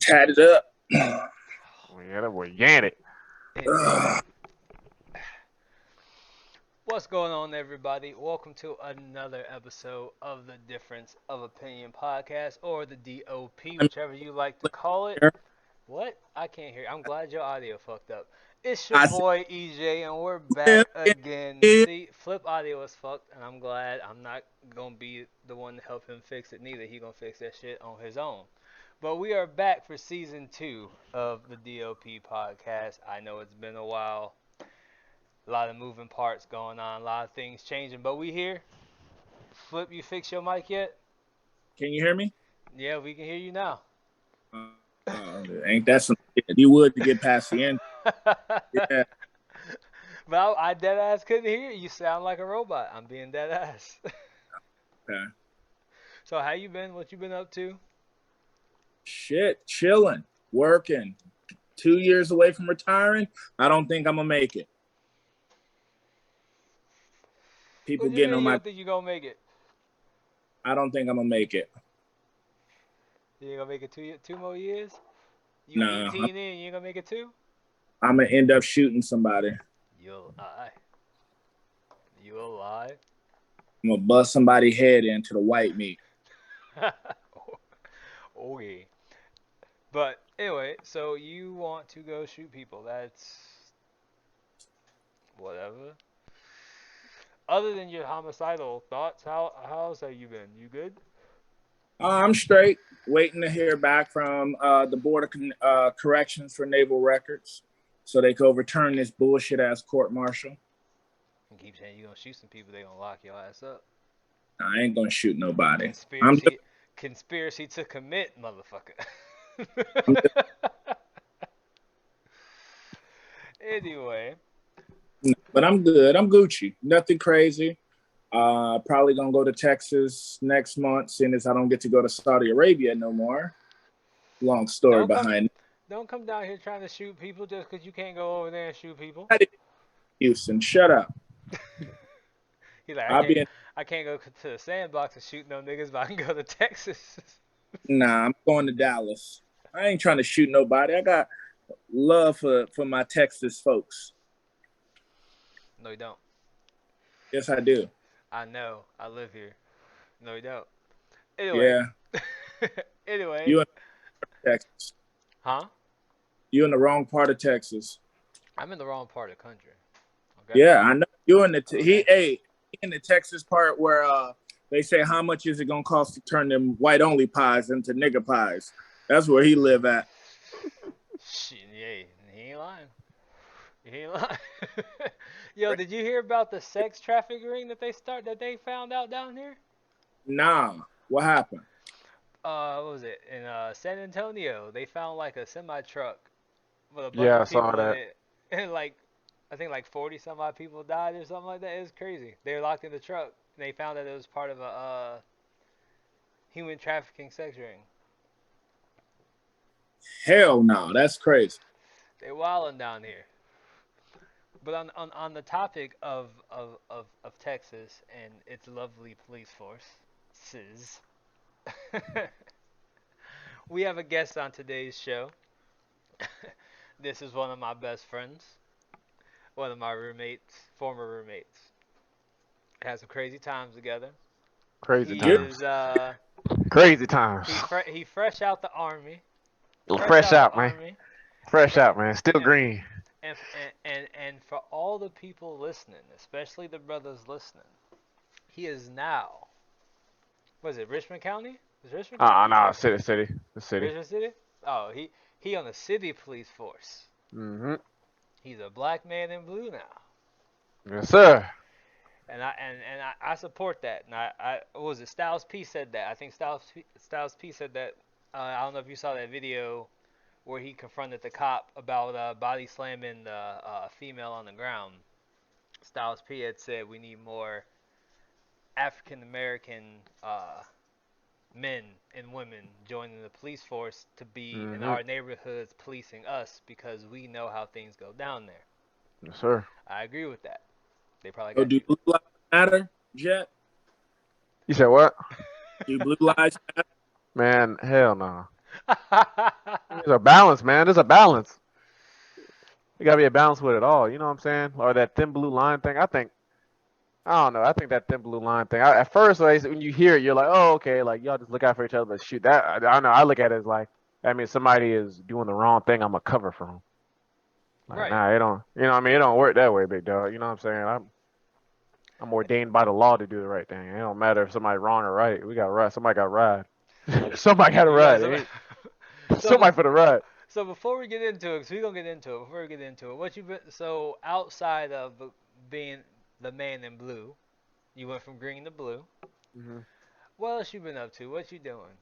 Tatted up. Yeah, that boy Yannick. What's going on, everybody? Welcome to another episode of the Difference of Opinion podcast, or the DOP, whichever you like to call it. What? I can't hear. I'm glad your audio fucked up. It's your I boy EJ, and we're said, back again. See, Flip audio was fucked, and I'm glad I'm not gonna be the one to help him fix it. Neither he gonna fix that shit on his own. But we are back for season 2 of the DOP podcast. I know it's been a while. A lot of moving parts going on, a lot of things changing, but we here. Flip, you fix your mic yet? can you hear me? Yeah, we can hear you now. Ain't that some shit? You would to get past the end. Yeah. Well, I dead ass couldn't hear you. You sound like a robot. I'm being dead ass. Okay. So how you been? What you been up to? Shit, chilling, working. 2 years away from retiring. I don't think I'm gonna make it. People What you getting mean on you my. don't think you gonna make it? I don't think I'm gonna make it. You ain't gonna make it two more years? You Nah, 18 in, you ain't gonna make it two? I'm gonna end up shooting somebody. You'll lie. You'll lie. I'm gonna bust somebody's head into the white meat. Okay. But anyway, so you want to go shoot people. That's whatever. Other than your homicidal thoughts, how's that you been? You good? I'm straight. Waiting to hear back from the Board of Corrections for Naval Records, so they can overturn this bullshit ass court martial. You keep saying you're gonna shoot some people, they gonna lock your ass up. I ain't gonna shoot nobody. Conspiracy to commit, motherfucker. Anyway. But I'm good. I'm Gucci. Nothing crazy. Probably gonna go to Texas next month, seeing as I don't get to go to Saudi Arabia no more. Long story behind it. Don't come down here trying to shoot people just because you can't go over there and shoot people. Houston, shut up. He's like, I can't go to the sandbox and shoot no niggas, but I can go to Texas. Nah, I'm going to Dallas. I ain't trying to shoot nobody. I got love for my Texas folks. No, you don't. Yes, I do. I know. I live here. No, you don't. Anyway. Yeah. Anyway. You in Texas. Huh? You in the wrong part of Texas. I'm in the wrong part of the country. Okay? Yeah, I know. You in the he in the Texas part where they say how much is it gonna cost to turn them white only pies into nigger pies. That's where he live at. Shit, yeah, he ain't lying. He ain't lying. Yo, did you hear about the sex trafficking ring that they found out down here? Nah, what happened? What was it? In San Antonio, they found like a semi truck with a bunch Yeah, I of people saw that. in it, and like I think like 40 some odd people died or something like that. It was crazy. They were locked in the truck, and they found that it was part of a human trafficking sex ring. Hell no, that's crazy. They wilding down here. But on the topic of Texas and its lovely police forces, we have a guest on today's show. This is one of my best friends, one of my roommates, former roommates. Had some crazy times together. Crazy He times. is Crazy times. he fresh out the army. Fresh out, the man. army. Fresh out, man. Still And green. and for all the people listening, especially the brothers listening, he is now. Was it Richmond County? Was Richmond County? No, city. The city. Richmond City? Oh, he on the city police force. Mm-hmm. He's a black man in blue now. Yes, sir. And I support that. And I what was it? Styles P said that. I think Styles P said that. I don't know if you saw that video where he confronted the cop about body slamming the female on the ground. Styles P had said we need more African American men and women joining the police force to be in our neighborhoods policing us because we know how things go down there. Yes, sir. I agree with that. They probably So got do blue lives matter, Jet? You said what? Do blue lives matter? Man, hell no. There's a balance, man. There's a balance. You gotta be a balance with it all. You know what I'm saying? Or that thin blue line thing. I don't know. I think that thin blue line thing. At first, like, when you hear it, you're like, oh, okay, like y'all just look out for each other. But shoot, that I don't know. I look at it as like, that means somebody is doing the wrong thing. I'm a cover for them. Like, Right. nah, it don't. You know what I mean? It don't work that way, big dog. You know what I'm saying? I'm ordained by the law to do the right thing. It don't matter if somebody's wrong or right. We got right. Somebody got ride. Somebody got to You guys. ride. So Somebody for the ride. so before we get into it, 'cause we gonna get into it. Before we get into it, what you been? So outside of being the man in blue, you went from green to blue. Hmm. What else you been up to? What you doing?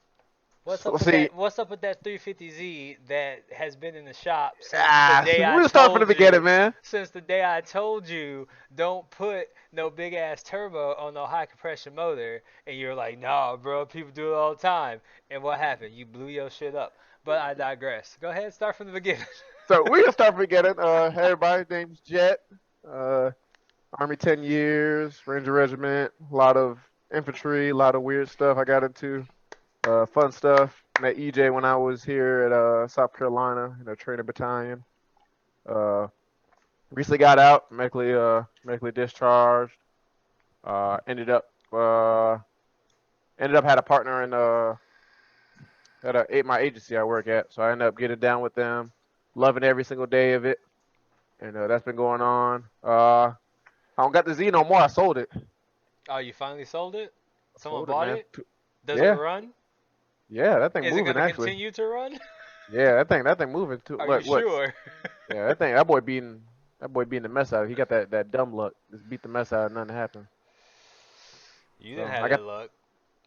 What's So up with see, that? What's up with that 350Z that has been in the shop since the day I we'll start from the told beginning, you? man. Since the day I told you don't put no big ass turbo on no high compression motor, and you're like, nah, bro, people do it all the time. And what happened? You blew your shit up. But I digress. Go ahead, start from the beginning. So we can start from the beginning. Hey, everybody, name's Jet. Uh, Army 10 years, Ranger Regiment, a lot of infantry, a lot of weird stuff I got into. Fun stuff. Met EJ when I was here at South Carolina in a training battalion. Uh, Recently got out, medically discharged. Ended up had a partner in my agency I work at, so I ended up getting down with them, loving every single day of it, and that's been going on. I don't got the Z no more. I sold it. Oh, you finally sold it? I Someone sold it, bought man. it? Does it Yeah, run? yeah, that thing Is it moving gonna actually. continue to run? Yeah, that thing moving too. Are you sure? Yeah, that boy beating the mess out of it. He got that dumb luck. Just beat the mess out of nothing happened. You didn't So have I got that luck.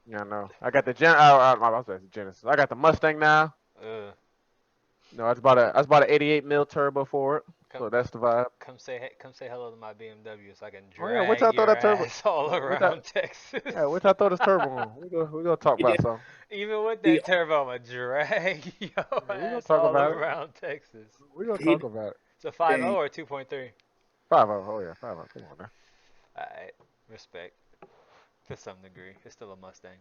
yeah, no. I got the I was saying Genesis. I got the Mustang now. Ugh. No, I just bought an 88 mil turbo for it. Come, So that's the vibe. come say hello to my BMW so I can Oh yeah, which drag I throw your that turbo. ass all Which I around Texas. yeah, which I throw this turbo on. We gonna talk Yeah, about something. Even with he that turbo, I'ma drag your Yeah, we gonna ass talk all about it. around Texas. We gonna he talk about it. It's a 5.0 dang. or 2.3. 5-0. Oh yeah, 5-0. Come on now. Alright, respect. To some degree. It's still a Mustang.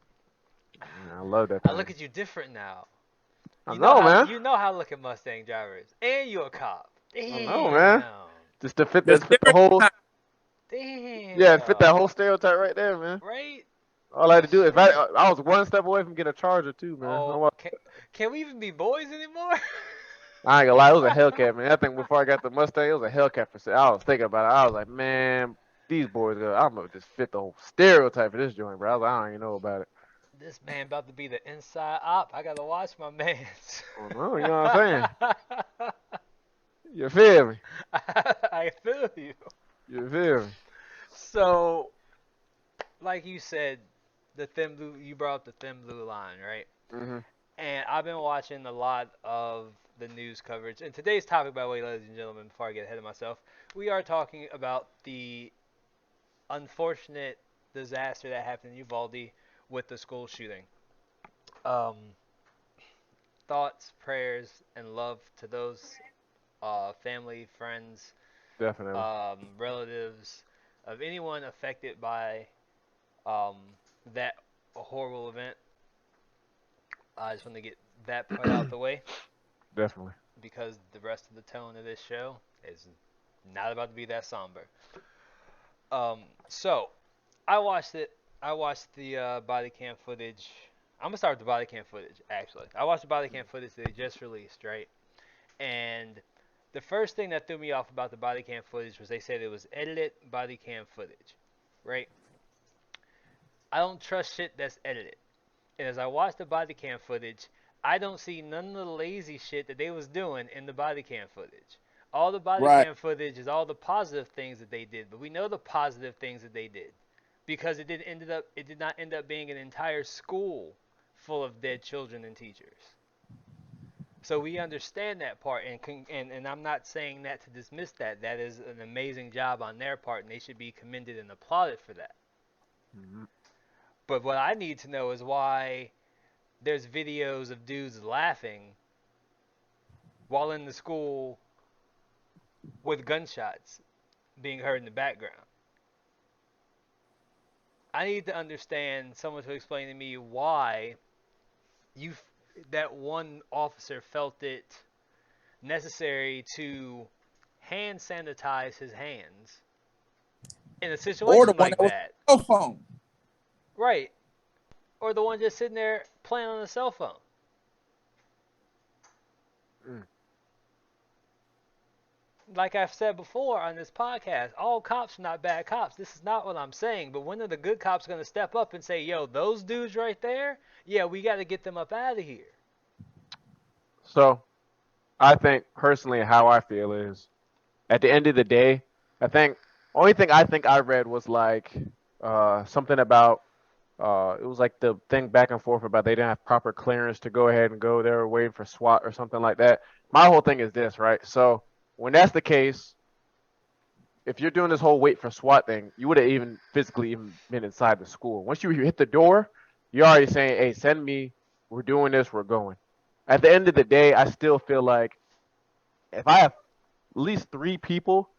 Yeah, I love that I look thing. at you different now. I know, man. You know how I look at Mustang drivers. And you're a cop. I know, man. Damn. Just to fit There's the different whole fit that Damn. whole stereotype right there, man. Right? All I had to do is I was one step away from getting a Charger too, man. Oh, can we even be boys anymore? I ain't gonna lie, it was a Hellcat, man. I think before I got the Mustang, it was a Hellcat for sale. I was thinking about it. I was like, man, these boys, I'm gonna just fit the whole stereotype of this joint, bro. I was like, I don't even know about it. This man about to be the inside op. I gotta watch my mans. Oh, no, you know what I'm saying? You feel me? I feel you. You feel me? So, like you said, the thin blue. You brought up the thin blue line, right? Hmm. And I've been watching a lot of the news coverage. And today's topic, by the way, ladies and gentlemen, before I get ahead of myself, we are talking about the unfortunate disaster that happened in Uvalde with the school shooting. Um, Thoughts, prayers, and love to those family, friends, Definitely. relatives of anyone affected by um, that horrible event. I just want to get that part out the way Definitely. because the rest of the tone of this show is not about to be that somber. So I watched it. I watched the body cam footage. I'm gonna start with the body cam footage. Actually, I watched the body cam footage that they just released, right? And the first thing that threw me off about the body cam footage was they said it was edited body cam footage, right? I don't trust shit that's edited. And as I watch the body cam footage, I don't see none of the lazy shit that they was doing in the body cam footage. All the body Right. cam footage is all the positive things that they did, but we know the positive things that they did because it did not end up being an entire school full of dead children and teachers. So we understand that part, and I'm not saying that to dismiss that. That is an amazing job on their part, and they should be commended and applauded for that. Hmm. But what I need to know is why there's videos of dudes laughing while in the school with gunshots being heard in the background. I need to understand someone to explain to me why you that one officer felt it necessary to hand sanitize his hands in a Or the situation one like that was that. on the cell phone. Right. Or the one just sitting there playing on a cell phone. Mm. Like I've said before on this podcast, all cops are not bad cops. This is not what I'm saying. But when are the good cops going to step up and say, yo, those dudes right there, yeah, we got to get them up out of here? So I think personally how I feel is at the end of the day, I think only thing I think I read was like something about it was like the thing back and forth about they didn't have proper clearance to go ahead and go. They were waiting for SWAT or something like that. My whole thing is this, right? So when that's the case, if you're doing this whole wait for SWAT thing, you would have even physically even been inside the school. Once you hit the door, you're already saying, "Hey, send me. We're doing this. We're going." At the end of the day, I still feel like if I have at least 3 people,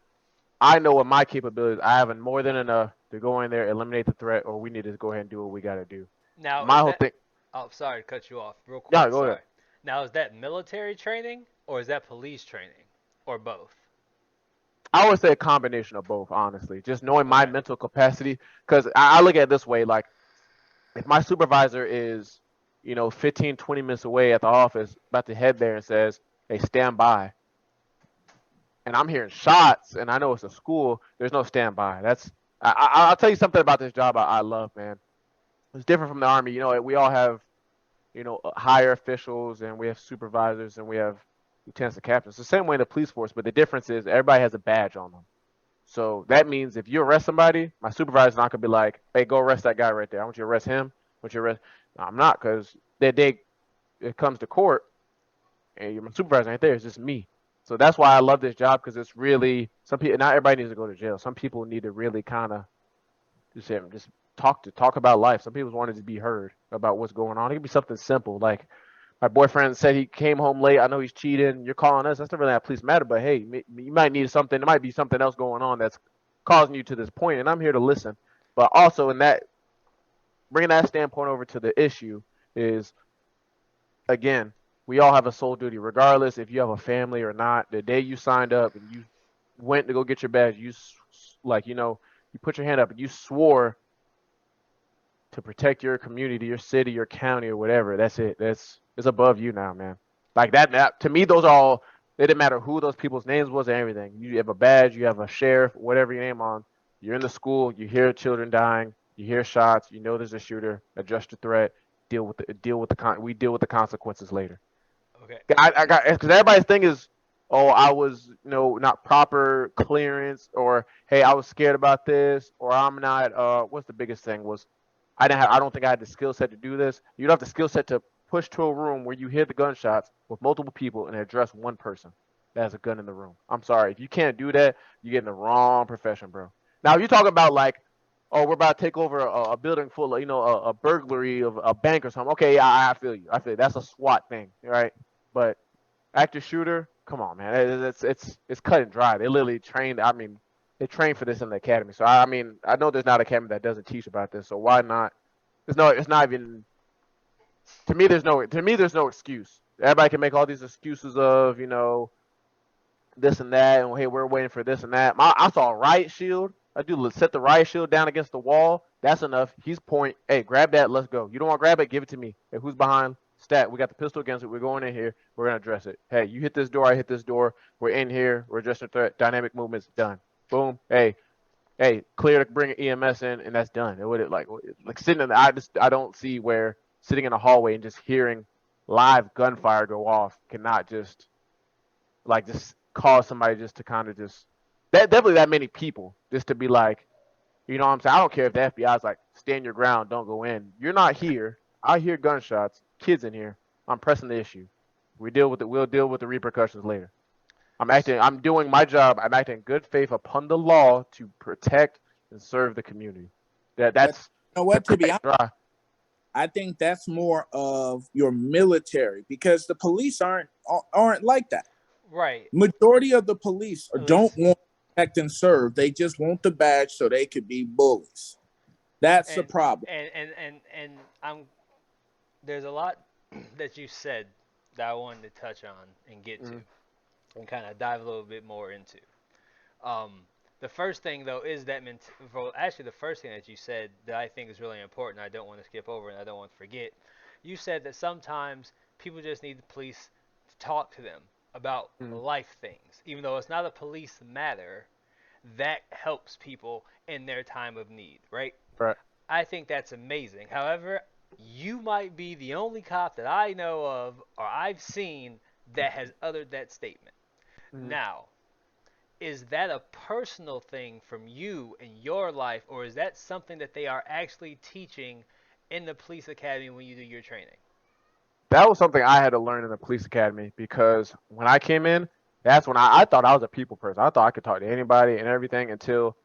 I know what my capabilities. I have more than enough to go in there, eliminate the threat, or we need to go ahead and do what we got to do. Now, My is whole that. thing. Oh, sorry to cut you off real Yeah, quick. go ahead. Sorry. Now, is that military training or is that police training or both? I would say a combination of both, honestly. Just knowing my Okay. mental capacity, because I look at it this way: like if my supervisor is, 15, 20 minutes away at the office, about to head there and says, "Hey, stand by," and I'm hearing shots, and I know it's a school, there's no standby. I'll tell you something about this job I love, man. It's different from the Army. We all have, higher officials, and we have supervisors, and we have lieutenants and captains. It's the same way in the police force, but the difference is everybody has a badge on them. So that means if you arrest somebody, my supervisor's not gonna be like, "Hey, go arrest that guy right there. I want you to arrest him. I want you to arrest." No, I'm not, because that day it comes to court, and my supervisor ain't there. It's just me. So that's why I love this job, because it's really some people. Not everybody needs to go to jail. Some people need to really kind of just talk about life. Some people wanted to be heard about what's going on. It could be something simple like my boyfriend said he came home late. I know he's cheating. You're calling us. That's not really how police matter. But hey, you might need something. There might be something else going on that's causing you to this point, and I'm here to listen. But also in that, bringing that standpoint over to the issue is, again, we all have a soul duty, regardless if you have a family or not. The day you signed up and you went to go get your badge, you put your hand up and you swore to protect your community, your city, your county, or whatever. That's it. It's above you now, man. Like that to me, those are all. It didn't matter who those people's names was or everything. You have a badge, you have a sheriff, whatever your name on. You're in the school, you hear children dying, you hear shots, you know there's a shooter. Adjust your threat. We deal with the consequences later. Okay. I got, because everybody's thing is, oh, I was, not proper clearance, or hey, I was scared about this, or I'm not. What's the biggest thing was, I don't think I had the skill set to do this. You don't have the skill set to push to a room where you hear the gunshots with multiple people and address one person that has a gun in the room. I'm sorry, if you can't do that, you get in the wrong profession, bro. Now, if you talk about like, oh, we're about to take over a building full of, a burglary of a bank or something. Okay, yeah, I feel you. I feel you. That's a SWAT thing, right? But active shooter, come on, man. It's cut and dry. They literally trained. I mean, they train for this in the academy. So I mean, I know there's not an academy that doesn't teach about this. So why not? It's not even. To me, there's no excuse. Everybody can make all these excuses of, this and that, and hey, we're waiting for this and that. I saw a riot shield. I do set the riot shield down against the wall. That's enough. He's point. Hey, grab that. Let's go. You don't want to grab it? Give it to me. Hey, who's behind? Stat. We got the pistol against it. We're going in here. We're gonna address it. Hey, you hit this door. I hit this door. We're in here. We're addressing the threat. Dynamic movements done. Boom. Hey, clear to bring EMS in, and that's done. It would like sitting in. I don't see where sitting in a hallway and just hearing live gunfire go off cannot just cause somebody just to kind of just that definitely that many people just to be like, what I'm saying? I don't care if the FBI is like, stand your ground, don't go in. You're not here. I hear gunshots, kids in here. I'm pressing the issue. We'll deal with the repercussions later. I'm doing my job. I'm acting in good faith upon the law to protect and serve the community. But That's you know what? To be honest, I think that's more of your military, because the police aren't like that. Right. Majority of the police At don't least- want to protect and serve. They just want the badge so they could be bullies. That's the problem. And I'm there's a lot that you said that I wanted to touch on and get to and kind of dive a little bit more into. Um, the first thing though is that well, actually the first thing that you said that I think is really important. I don't want to skip over and I don't want to forget. You said that sometimes people just need the police to talk to them about life things, even though it's not a police matter. That helps people in their time of need, right? Right. I think that's amazing. However, you might be the only cop that I know of or I've seen that has uttered that statement. Now, is that a personal thing from you in your life, or is that something that they are actually teaching in the police academy when you do your training? That was something I had to learn in the police academy because when I came in, that's when I thought I was a people person. I thought I could talk to anybody and everything until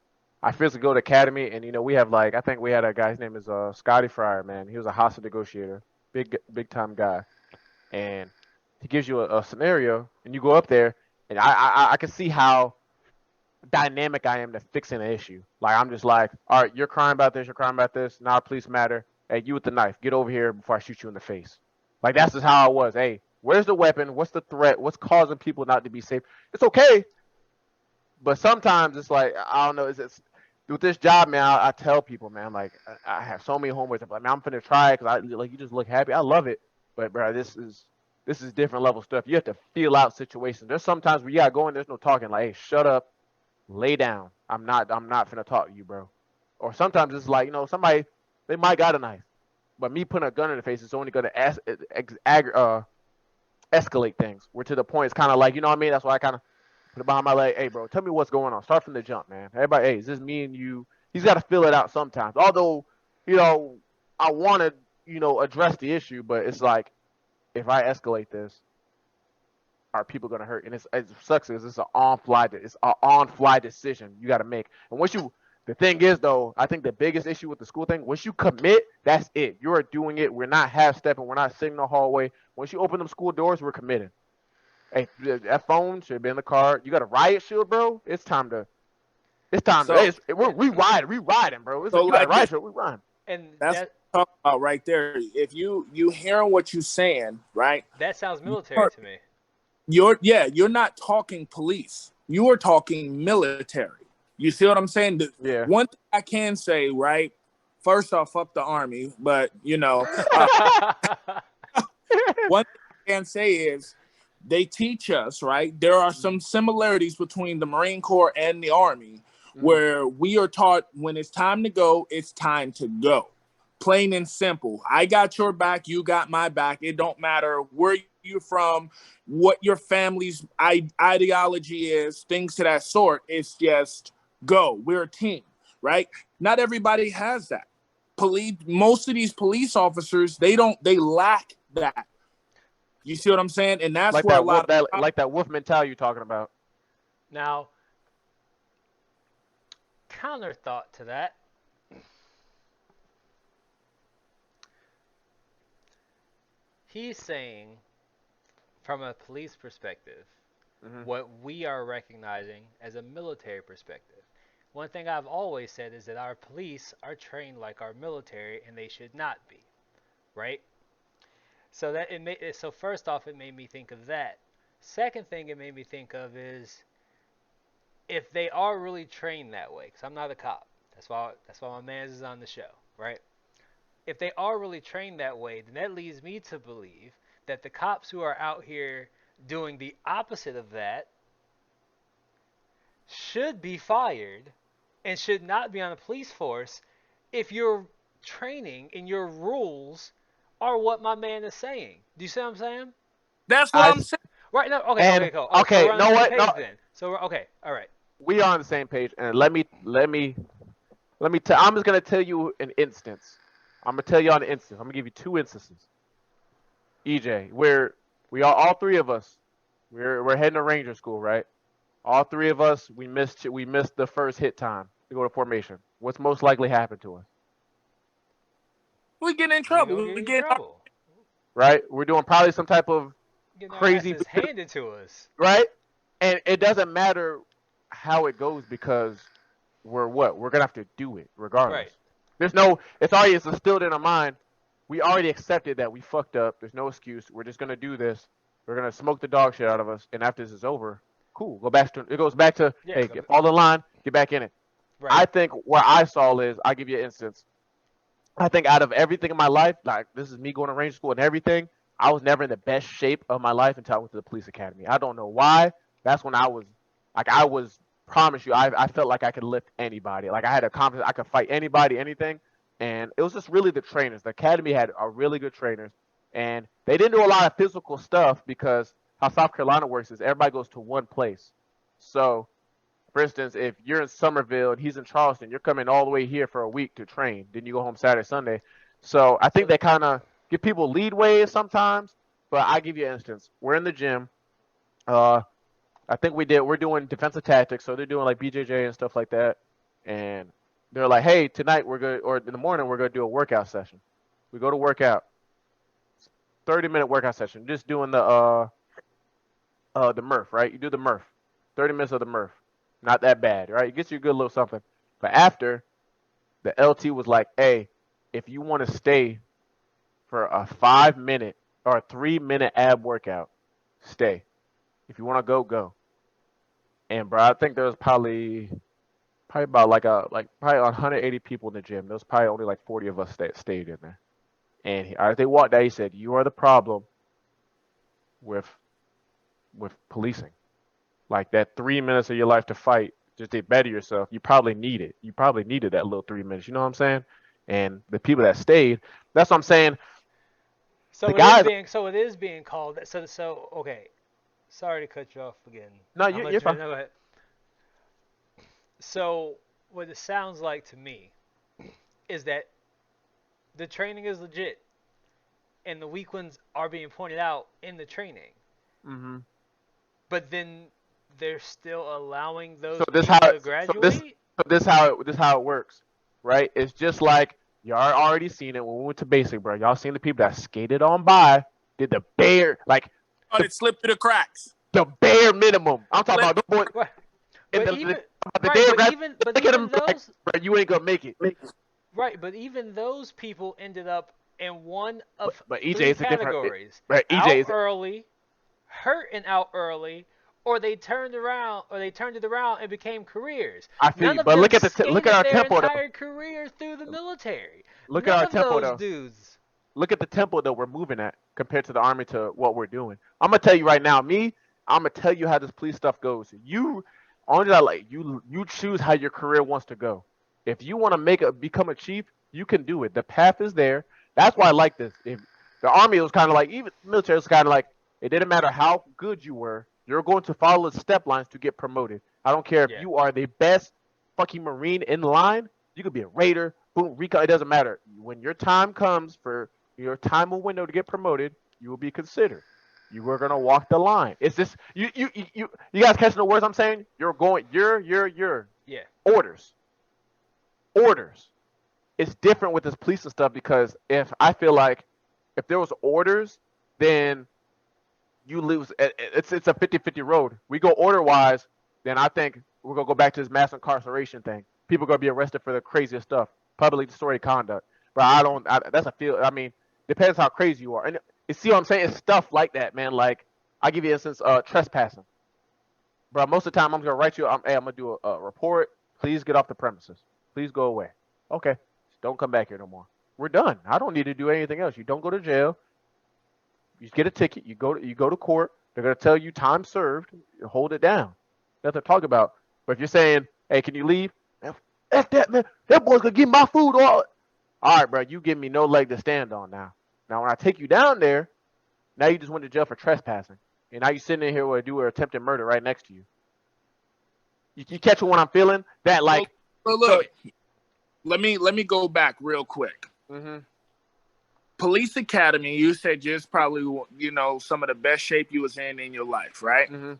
I physically go to academy. And, we have I think we had a guy, his name is Scotty Fryer, man. He was a hostage negotiator, big time guy. And he gives you a scenario and you go up there and I can see how dynamic I am to fixing an issue. Like, I'm just like, all right, you're crying about this, now police matter. Hey, you with the knife, get over here before I shoot you in the face. Like, that's just how I was. Hey, where's the weapon? What's the threat? What's causing people not to be safe? It's okay. But sometimes it's like, I don't know, it's with this job, man, I tell people, man, like, I have so many homeworks. I'm like, man, I'm finna try it because you just look happy. I love it. But, bro, this is different level stuff. You have to feel out situations. There's sometimes where you gotta go in, there's no talking. Like, hey, shut up. Lay down. I'm not finna talk to you, bro. Or sometimes it's like, somebody, they might got a knife, but me putting a gun in the face is only gonna escalate things. We're to the point. It's kind of like, you know what I mean? That's why I kind of put it behind my leg. Hey, bro, tell me what's going on. Start from the jump, man. Everybody, hey, is this me and you? He's got to feel it out sometimes. Although, I want to, address the issue, but it's like, if I escalate this, are people gonna hurt? And it sucks because it's an on-fly decision you got to make. And the thing is though, I think the biggest issue with the school thing, once you commit, that's it. You are doing it. We're not half-stepping. We're not sitting in the hallway. Once you open them school doors, we're committed. Hey, that phone should be in the car. You got a riot shield, bro. It's time to. We riding, bro. You got a riot shield, we riding. And that's what I'm talking about right there. If you hearing what you're saying, right? That sounds military to me. You're not talking police. You are talking military. You see what I'm saying? Yeah. One thing I can say, right? First off, fuck the army, but one thing I can say is they teach us, right? There are some similarities between the Marine Corps and the Army, where we are taught when it's time to go, it's time to go. Plain and simple. I got your back, you got my back. It don't matter where you're from, what your family's ideology is, things to that sort. It's just go. We're a team, right? Not everybody has that. Most of these police officers, they lack that. You see what I'm saying? And that's like where that wolf mentality you're talking about. Now, counter thought to that. He's saying, from a police perspective, what we are recognizing as a military perspective. One thing I've always said is that our police are trained like our military, and they should not be, right? So so first off, it made me think of that. Second thing it made me think of is if they are really trained that way, because I'm not a cop. That's why my man is on the show, right? If they are really trained that way, then that leads me to believe that the cops who are out here doing the opposite of that should be fired and should not be on the police force if your training and your rules are what my man is saying. Do you see what I'm saying? That's what I'm saying. Right, no, okay, cool. Okay, so we're on the same page then. So we're okay, all right. We are on the same page, and let me tell. I'm just gonna tell you an instance. I'm gonna tell you on an instance. I'm gonna give you two instances. EJ, all three of us, we're heading to Ranger School, right? All three of us, we missed the first hit time to go to formation. What's most likely happen to us? We get in trouble. We get in trouble. Right? We're doing probably some type of crazy handed to us. Right? And it doesn't matter how it goes because we're gonna have to do it regardless. Right. It's already instilled in our mind. we already accepted that we fucked up. There's no excuse. We're just gonna do this. We're gonna smoke the dog shit out of us, and after this is over, cool. It goes back to Yeah, hey, fall in line, get back in it. right. I think what I saw is I'll give you an instance. I think out of everything in my life, like this is me going to Ranger School and everything, I was never in the best shape of my life until I went to the police academy. I don't know why. That's when I was promise you, I felt like I could lift anybody. Like I had a confidence I could fight anybody, anything. And it was just really the trainers. The academy had a really good trainers. And they didn't do a lot of physical stuff because how South Carolina works is everybody goes to one place. So for instance, if you're in Somerville and he's in Charleston, you're coming all the way here for a week to train. Then you go home Saturday, Sunday. So I think they kind of give people leadways sometimes. But I give you an instance. We're in the gym. I think we're doing defensive tactics. So they're doing like BJJ and stuff like that. And they're like, hey, tonight or in the morning, we're going to do a workout session. We go to workout. 30-minute workout session. Just doing the Murph, right? You do the Murph. 30 minutes of the Murph. Not that bad, right? It gets you a good little something. But after, the LT was like, hey, if you want to stay for a 5-minute or a 3-minute ab workout, stay. If you want to go, go. And bro, I think there was probably about probably 180 people in the gym. There was probably only like 40 of us that stayed in there. And as they walked out, he said, you are the problem with policing. Like that 3 minutes of your life to fight, just to better yourself, you probably need it. You probably needed that little 3 minutes. You know what I'm saying? And the people that stayed, that's what I'm saying. So it is being called. So okay. Sorry to cut you off again. No, you're fine. No, go ahead. So what it sounds like to me is that the training is legit, and the weak ones are being pointed out in the training. Mm-hmm. But then they're still allowing those to graduate. This how it works, right? It's just like y'all already seen it when we went to basic, bro. Y'all seen the people that skated on by, did the bare it slipped through the cracks. The bare minimum. I'm talking about the boy. Bro, you ain't gonna make it. Right, but even those people ended up in one of but three EJ is categories. Right, EJ is early, hurt and out early, or they turned it around and became careers. I feel you, but look at our tempo. Entire career through the military. Look at our tempo, though. Dudes. Look at the tempo that we're moving at compared to the Army to what we're doing. I'm gonna tell you right now, I'm gonna tell you how this police stuff goes. You choose how your career wants to go. If you want to become a chief, you can do it. The path is there. That's why I like this. If the Army was kind of like, even military was kind of like, it didn't matter how good you were, you're going to follow the step lines to get promoted. I don't care if you are the best fucking Marine in line. You could be a Raider, boom, recon. It doesn't matter. When your time comes for your time window to get promoted, you will be considered. You are gonna walk the line. It's just you guys catching the words I'm saying? You're yeah. Orders. It's different with this police and stuff because I feel like if there was orders, then you lose. It's a 50-50 road. We go order wise, then I think we're gonna go back to this mass incarceration thing. People are gonna be arrested for the craziest stuff, publicly disorderly conduct. But that's a feel. I mean, depends how crazy you are. And you see what I'm saying? It's stuff like that, man. Like I'll give you an instance, trespassing. Bro, most of the time I'm gonna write you. I'm gonna do a report. Please get off the premises. Please go away. Okay, don't come back here no more. We're done. I don't need to do anything else. You don't go to jail. You get a ticket. You go to court. They're gonna tell you time served. You hold it down. Nothing to talk about. But if you're saying, hey, can you leave? That's that, man. That boy's gonna give my food all right, bro. You give me no leg to stand on now. Now when I take you down there, now you just went to jail for trespassing, and now you sitting in here with an attempted murder right next to you. You catch what I'm feeling? That like. Well, look. Let me go back real quick. Mm-hmm. Police Academy, you said just probably some of the best shape you was in your life, right? Mm-hmm.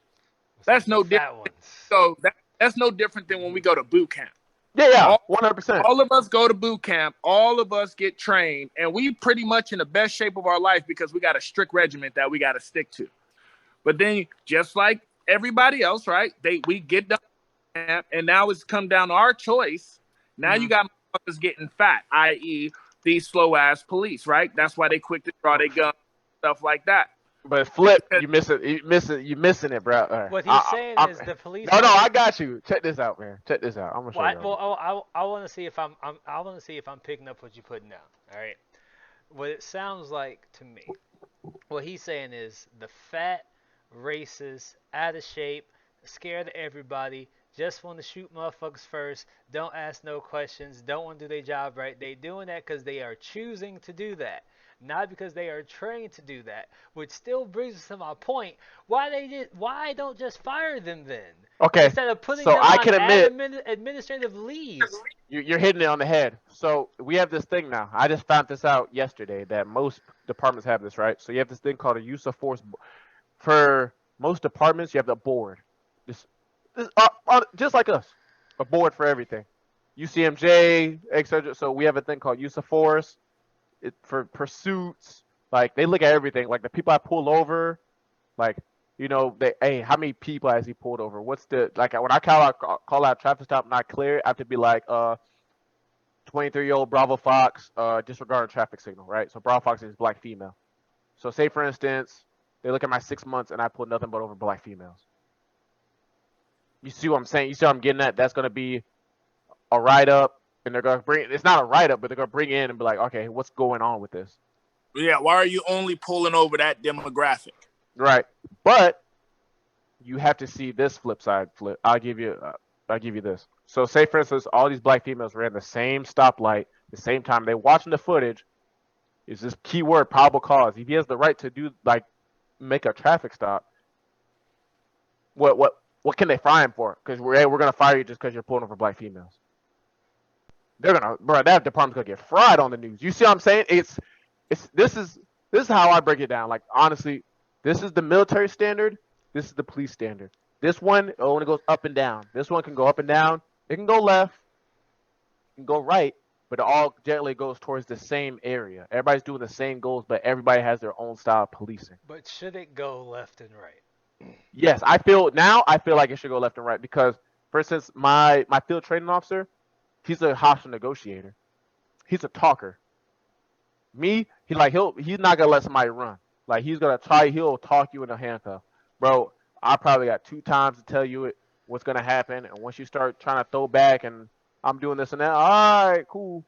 That's no different. So that's no different than when we go to boot camp. Yeah, 100%. All of us go to boot camp. All of us get trained, and we pretty much in the best shape of our life because we got a strict regiment that we got to stick to. But then, just like everybody else, right? We get done, and now it's come down to our choice. Now you got motherfuckers getting fat, i.e., these slow ass police, right? That's why they quick to draw their gun, stuff like that. But Flip, you missing it, bro. What he's saying is the police. No, I got you. Check this out, man. Check this out. I'm gonna show you. Well, I want to see if I want to see if I'm picking up what you're putting down. All right. What it sounds like to me, what he's saying is the fat, racist, out of shape, scared of everybody, just want to shoot motherfuckers first, don't ask no questions, don't want to do their job right. They doing that because they are choosing to do that, not because they are trained to do that. Which still brings us to my point: why don't just fire them then? Okay. Instead of putting So them I on can admit administrative leave. You're hitting it on the head. So we have this thing now. I just found this out yesterday that most departments have this, right? So you have this thing called a use of force. For most departments, you have the board. Just like us, a board for everything. UCMJ, etc. So we have a thing called use of force. For pursuits, like they look at everything. Like the people I pull over, like hey, how many people has he pulled over? What's the when I call out traffic stop not clear, I have to be like 23-year-old Bravo Fox disregarding traffic signal, right? So Bravo Fox is black female. So say for instance, they look at my 6 months and I pull nothing but over black females. You see what I'm saying? You see what I'm getting at? That's gonna be a write up, and they're gonna bring. It's not a write up, but they're gonna bring in and be like, okay, what's going on with this? Yeah, why are you only pulling over that demographic? Right, but you have to see this flip side. I'll give you this. So say for instance, all these black females ran the same stoplight, the same time. They're watching the footage. Is this keyword probable cause? If he has the right to do make a traffic stop, what can they fire him for? Because we're gonna fire you just because you're pulling over black females. That department's gonna get fried on the news. You see what I'm saying? This is how I break it down. Like honestly, this is the military standard. This is the police standard. This one only goes up and down. This one can go up and down. It can go left. It can go right. But it all generally goes towards the same area. Everybody's doing the same goals, but everybody has their own style of policing. But should it go left and right? Yes, I feel like it should go left and right because, for instance, my field training officer, he's a hostile negotiator. He's a talker. Me, he's not gonna let somebody run. Like he's gonna he'll talk you into handcuff. Bro, I probably got 2 times to tell you what's gonna happen, and once you start trying to throw back and I'm doing this and that, all right, cool,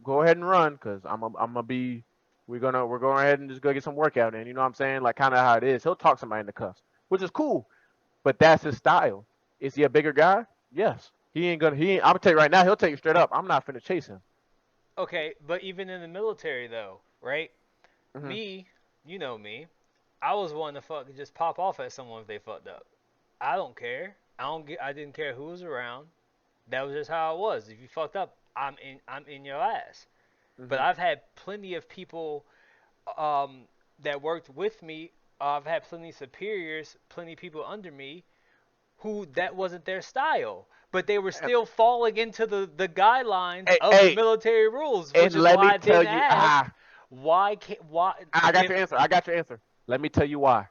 go ahead and run, cause we're going ahead and just go get some workout in. You know what I'm saying? Like kind of how it is. He'll talk somebody in the cuffs, which is cool, but that's his style. Is he a bigger guy? Yes. I'm gonna tell you right now, he'll tell you straight up, I'm not finna chase him. Okay, but even in the military though, right? Mm-hmm. Me, you know me, I was one to just pop off at someone if they fucked up. I don't care. I didn't care who was around. That was just how it was. If you fucked up, I'm in your ass. Mm-hmm. But I've had plenty of people that worked with me. I've had plenty of superiors, plenty of people under me, who that wasn't their style. But they were still falling into the guidelines of the military rules, which is why I didn't ask. Why? I got your answer. Let me tell you why.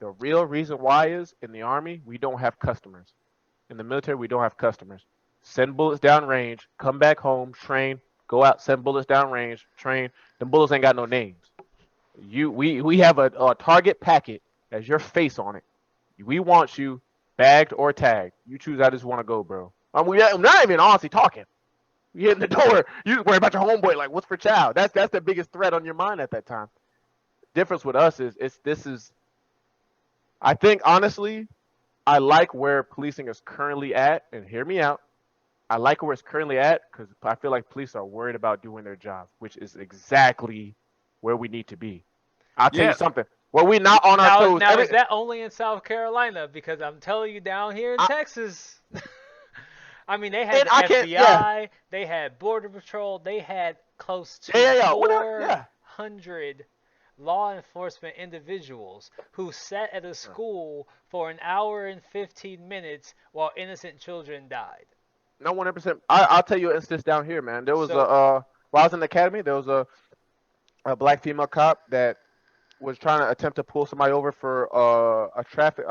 The real reason why is in the Army, we don't have customers. In the military, we don't have customers. Send bullets down range, come back home, train, go out, send bullets down range, train. The bullets ain't got no names. We have a target packet as your face on it. We want you bagged or tagged. You choose how this want to go, bro. I'm not even honestly talking. You hit in the door. You worry about your homeboy. Like, what's for child? That's the biggest threat on your mind at that time. Difference with us is I think honestly, I like where policing is currently at, and hear me out. I like where it's currently at because I feel like police are worried about doing their job, which is exactly where we need to be. I'll tell you something. Where we not on our toes. Now, is that only in South Carolina? Because I'm telling you, down here in Texas, I mean, they had the FBI, they had Border Patrol, they had close to 400 law enforcement individuals who sat at a school for an hour and 15 minutes while innocent children died. No, 100%. I'll tell you an instance down here, man. There was while I was in the academy, there was a black female cop that was trying to attempt to pull somebody over for a traffic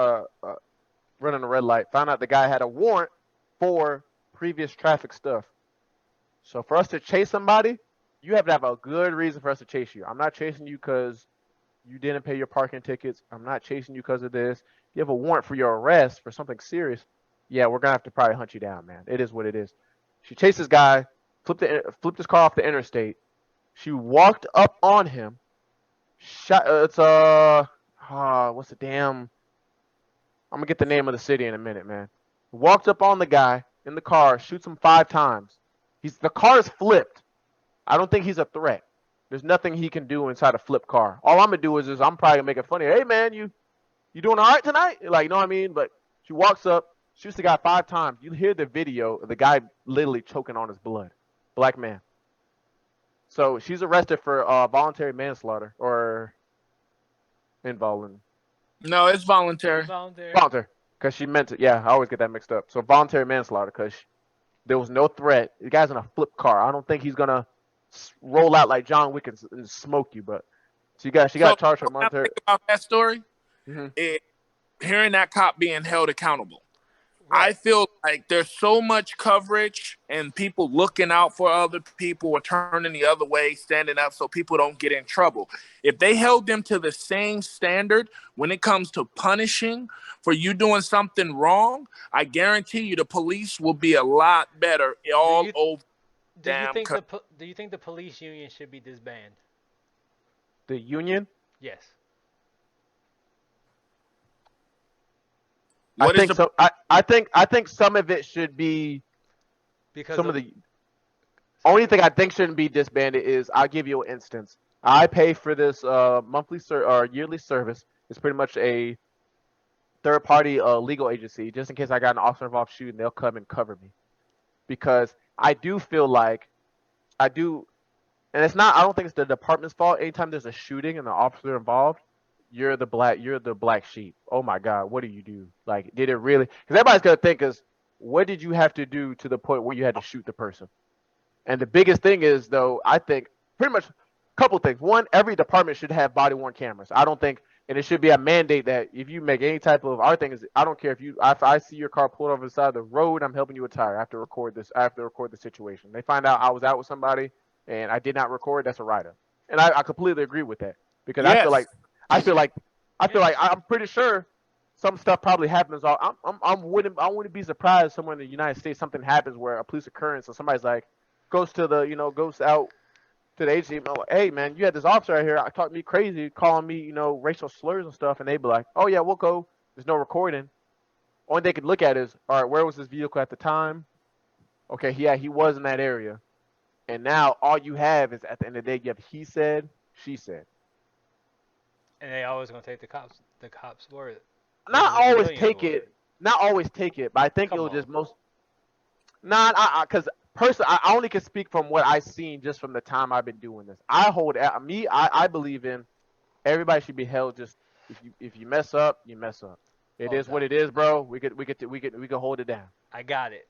running a red light. Found out the guy had a warrant for previous traffic stuff. So for us to chase somebody, you have to have a good reason for us to chase you. I'm not chasing you because you didn't pay your parking tickets. I'm not chasing you because of this. You have a warrant for your arrest for something serious. Yeah, we're gonna have to probably hunt you down, man. It is what it is. She chased this guy, flipped his car off the interstate. She walked up on him, shot. What's the damn? I'm gonna get the name of the city in a minute, man. Walked up on the guy in the car, shoots him 5 times. The car is flipped. I don't think he's a threat. There's nothing he can do inside a flipped car. All I'm gonna do is I'm probably gonna make it funny. Hey man, you doing all right tonight? Like, you know what I mean? But she walks up, shoots the guy 5 times. You hear the video of the guy literally choking on his blood. Black man. So she's arrested for voluntary manslaughter or involuntary. No, it's voluntary. Voluntary. Because she meant it. Yeah, I always get that mixed up. So voluntary manslaughter because there was no threat. The guy's in a flipped car. I don't think he's going to roll out like John Wick and smoke you. But she got charged for voluntary. About that story, Mm-hmm. Hearing that cop being held accountable. Right. I feel like there's so much coverage and people looking out for other people or turning the other way, standing up so people don't get in trouble. If they held them to the same standard when it comes to punishing for you doing something wrong, I guarantee you the police will be a lot better all over. Do you think the police union should be disbanded? The union? Yes. I think so. I think some of it should be because some of the only thing I think shouldn't be disbanded is I'll give you an instance. I pay for this monthly or yearly service. It's pretty much a third party legal agency. Just in case I got an officer involved shooting, they'll come and cover me. Because I do feel like and it's not. I don't think it's the department's fault. Anytime there's a shooting and the officer involved, you're the black sheep. Oh my God, what do you do? Like, did it really? Because everybody's gonna think what did you have to do to the point where you had to shoot the person? And the biggest thing is, though, I think pretty much a couple things. One, every department should have body-worn cameras. I don't think, and it should be a mandate that if you make any type of, our thing is, I don't care if I see your car pulled over the side of the road, I'm helping you retire. I have to record this. I have to record the situation. They find out I was out with somebody and I did not record. That's a write-up. And I completely agree with that because yes. I feel like I'm pretty sure some stuff probably happens. I wouldn't be surprised if somewhere in the United States something happens where a police occurrence and somebody's like goes out to the agency and like, hey man, you had this officer out here talking to me crazy, calling me racial slurs and stuff, and they'd be like, oh yeah, we'll go. There's no recording. Only they could look at is, all right, where was this vehicle at the time? Okay, yeah, he was in that area, and now all you have is at the end of the day you have he said, she said. And they always gonna take the cops' word. Not always take it, but I think it'll just most. Because personally, I only can speak from what I've seen just from the time I've been doing this. I believe in everybody should be held. Just if you mess up, you mess up. It is what it is, bro. We could hold it down. I got it.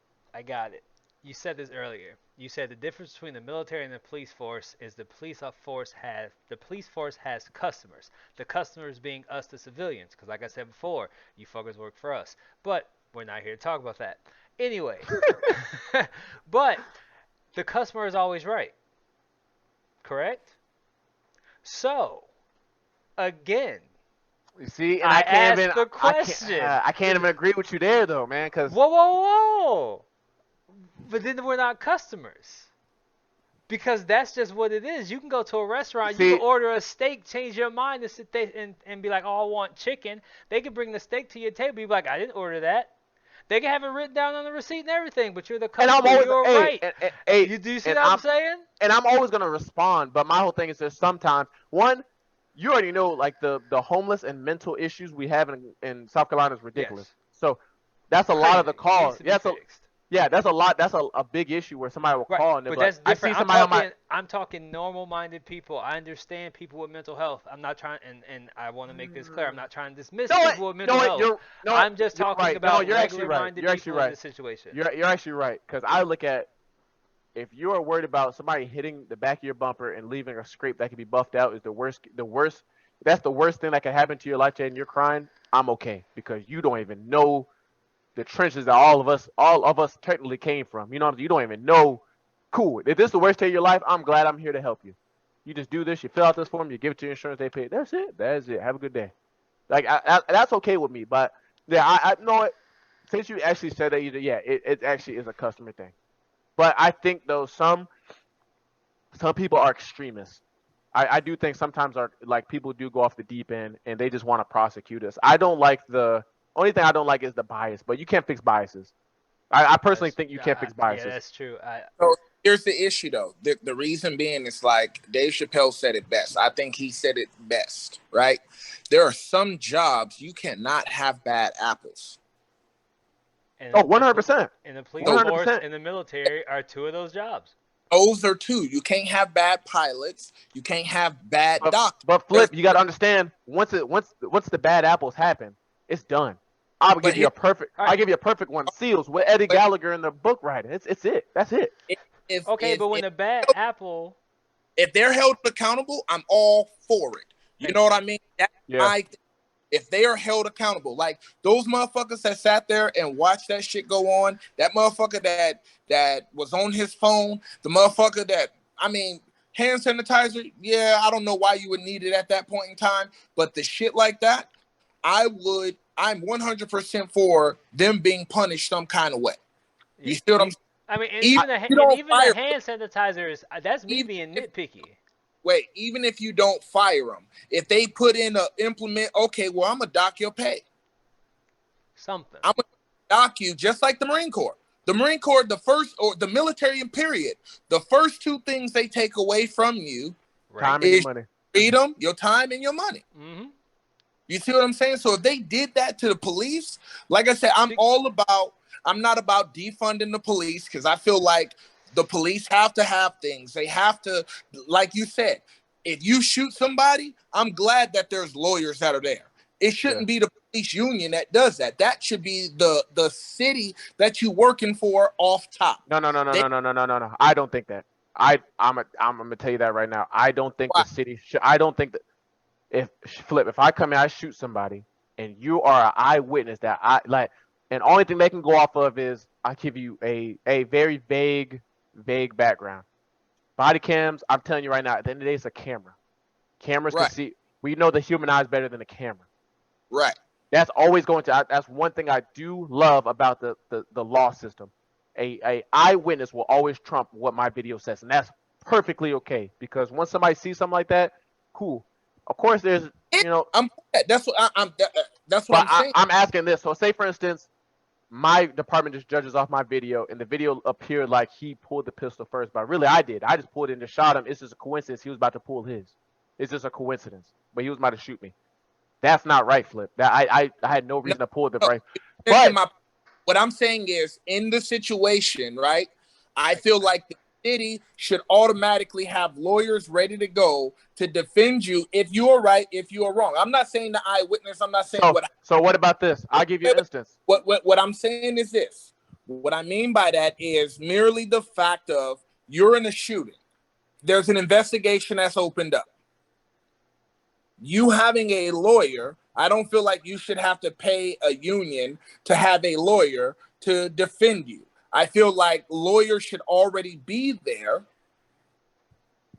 You said this earlier. You said the difference between the military and the police force is the police force has customers. The customers being us, the civilians. Because like I said before, you fuckers work for us. But we're not here to talk about that. Anyway. But the customer is always right. Correct? So, again. You see, and I asked the question. I can't even agree with you there, though, man. Cause Whoa. But then we're not customers. Because that's just what it is. You can go to a restaurant, you can order a steak, change your mind and sit there and be like, oh, I want chicken. They can bring the steak to your table. You be like, I didn't order that. They can have it written down on the receipt and everything, but you're the customer. You're right. Do you see what I'm saying? And I'm always going to respond, but my whole thing is there's sometimes, one, you already know, like, the homeless and mental issues we have in South Carolina is ridiculous. Yes. So that's a lot of the calls. Yeah, that's a lot. That's a big issue where somebody will call and they're like, I see somebody I'm talking normal-minded people. I understand people with mental health. I'm not trying, and I want to make this clear. I'm not trying to dismiss people with mental health. I'm just talking about regular-minded people in this situation. You're actually right, because I look at, if you are worried about somebody hitting the back of your bumper and leaving a scrape that can be buffed out is the worst. That's the worst thing that can happen to your life, and you're crying. I'm okay, because you don't even know the trenches that all of us technically came from. You know, you don't even know Cool. If this is the worst day of your life, I'm glad I'm here to help you. You just do this. You fill out this form. You give it to your insurance. They pay. That's it. That's it. Have a good day. Like that's okay with me. But yeah, I know it. Since you actually said that, it actually is a customer thing. But I think though some people are extremists. I do think sometimes people do go off the deep end and they just want to prosecute us. I don't like only thing I don't like is the bias, but you can't fix biases. I personally think you can't fix biases. Yeah, that's true. So here's the issue, though. The reason being is like Dave Chappelle said it best. I think he said it best, right? There are some jobs you cannot have bad apples. And 100%. And the police force and the military are two of those jobs. Those are two. You can't have bad pilots. You can't have bad doctors. But Flip, you got to understand, once the bad apples happen, it's done. I'll give you a perfect one. Seals with Eddie Gallagher in the book writing. It's it. That's it. But when a bad apple, if they're held accountable, I'm all for it. You know what I mean? If they are held accountable, like those motherfuckers that sat there and watched that shit go on, that motherfucker that was on his phone, the motherfucker hand sanitizer, I don't know why you would need it at that point in time, but the shit like that, I'm 100% for them being punished some kind of way. You see what I'm saying? I mean, even the hand sanitizer that's me being nitpicky. Wait, even if you don't fire them, if they put in a implement, okay, well, I'm going to dock your pay. Something. I'm going to dock you just like the Marine Corps. The Marine Corps, the military in period, the first two things they take away from you is money. Freedom, your time, and your money. Mm-hmm. You see what I'm saying? So if they did that to the police, like I said, I'm not about defunding the police because I feel like the police have to have things. They have to, like you said, if you shoot somebody, I'm glad that there's lawyers that are there. It shouldn't be the police union that does that. That should be the city that you're working for off top. No. I don't think that. I'm gonna tell you that right now. I don't think the city should. I don't think that if I come in, I shoot somebody, and you are an eyewitness that and only thing they can go off of is I give you a very vague background. Body cams, I'm telling you right now, at the end of the day, it's a camera. Cameras can see. We know the human eye is better than the camera. Right. That's always going to. That's one thing I do love about the law system. A eyewitness will always trump what my video says, and that's perfectly okay. Because once somebody sees something like that, cool. Of course, there's that's what I'm saying. I'm asking this. So, say for instance, my department just judges off my video, and the video appeared like he pulled the pistol first, but really I did. I just pulled it and just shot him. It's just a coincidence. He was about to pull his. It's just a coincidence, but he was about to shoot me. That's not right, Flip. That I had no reason to pull the right. But what I'm saying is, in the situation, right? I feel like the city should automatically have lawyers ready to go to defend you if you are right, if you are wrong. I'm not saying the eyewitness. I'm not saying So what about this? I'll give you an instance. What I'm saying is this. What I mean by that is merely the fact of you're in a shooting. There's an investigation that's opened up. You having a lawyer, I don't feel like you should have to pay a union to have a lawyer to defend you. I feel like lawyers should already be there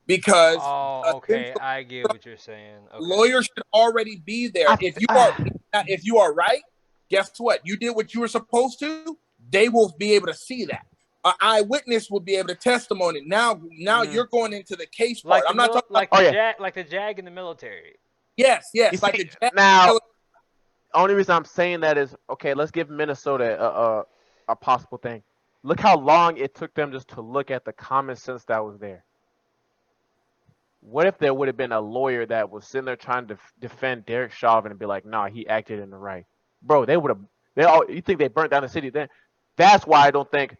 because I get what you're saying. Okay. Lawyers should already be there. If you are right, guess what? You did what you were supposed to. They will be able to see that. An eyewitness will be able to testimony. Now you're going into the case part. I'm not talking like the JAG in the military. Yes. Now, only reason I'm saying that is let's give Minnesota a possible thing. Look how long it took them just to look at the common sense that was there. What if there would have been a lawyer that was sitting there trying to defend Derek Chauvin and be like, nah, he acted in the right. Bro, you think they burnt down the city then? That's why I don't think.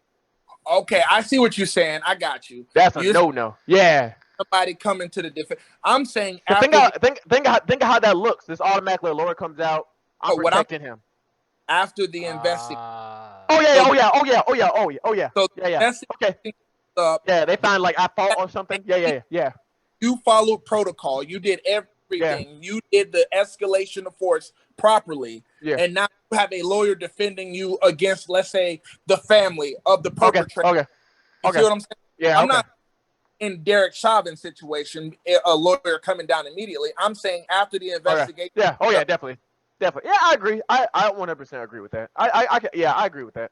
Okay, I see what you're saying. I got you. That's a no. Yeah. Somebody coming to the defense. I'm saying think of how that looks. This automatically a lawyer comes out. I'm protecting him. After the investigation. Oh yeah. So okay. They find like I fault or something. Yeah. You followed protocol. You did everything. Yeah. You did the escalation of force properly. Yeah. And now you have a lawyer defending you against, let's say, the family of the perpetrator. Okay. You see what I'm saying? Yeah, I'm not in Derek Chauvin's situation, a lawyer coming down immediately. I'm saying after the investigation. Yeah. Oh yeah, definitely. Yeah, I agree. I 100% agree with that. I agree with that.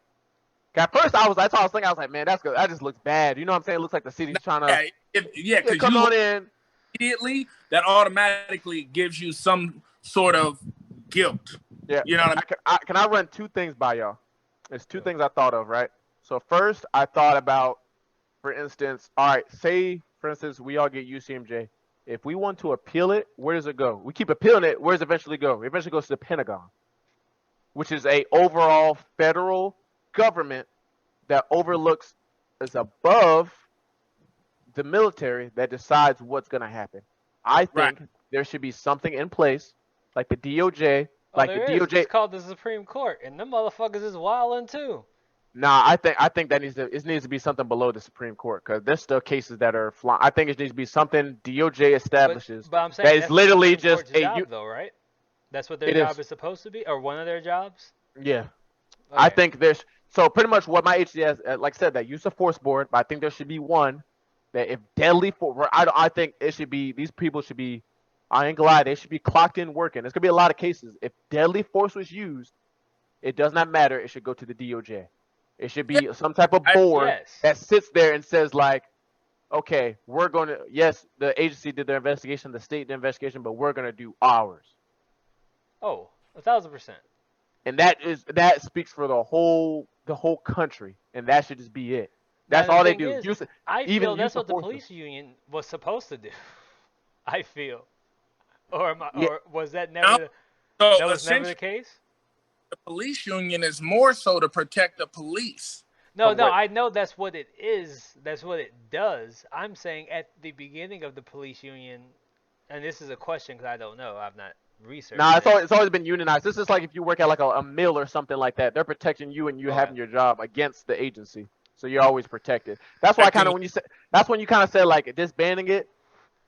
At first, that's all I was thinking. I was like, man, that's good. That just looks bad. You know what I'm saying? It looks like the city's trying to. Because come on in. Immediately, that automatically gives you some sort of guilt. Yeah. You know what I mean? Can I run two things by y'all? There's two things I thought of, right? So first, I thought about, for instance, all right, say, for instance, we all get UCMJ. If we want to appeal it, where does it go? We keep appealing it. Where does it eventually go? It eventually goes to the Pentagon, which is a overall federal government that overlooks, is above the military, that decides what's going to happen. I think there should be something in place, like the DOJ. It's called the Supreme Court, and them motherfuckers is wildin' too. Nah, I think that needs to be something below the Supreme Court, because there's still cases that are flying. I think it needs to be something DOJ establishes. But I'm saying that is literally just a job, though, right? That's what their job is supposed to be, or one of their jobs. Yeah, okay. I think there's pretty much what my agency has, like I said, that use of force board. But I think there should be one that if deadly force, I think it should be, these people should be, I ain't gonna lie, they should be clocked in working. There's gonna be a lot of cases. If deadly force was used, it does not matter. It should go to the DOJ. It should be some type of board that sits there and says, like, okay, we're going to, yes, the agency did their investigation, the state did the investigation, but we're going to do ours. Oh, 1,000%. And that speaks for the whole country, and that should just be it. That's all they do. I feel that's what the police union was supposed to do. I feel. Or was that never, that was never the case? The police union is more so to protect the police. No, I know that's what it is. That's what it does. I'm saying at the beginning of the police union, and this is a question because I don't know. I've not researched. Nah, it's always been unionized. This is like if you work at like a mill or something like that. They're protecting you and you having your job against the agency, so you're always protected. That's why that's when you kind of said like disbanding it.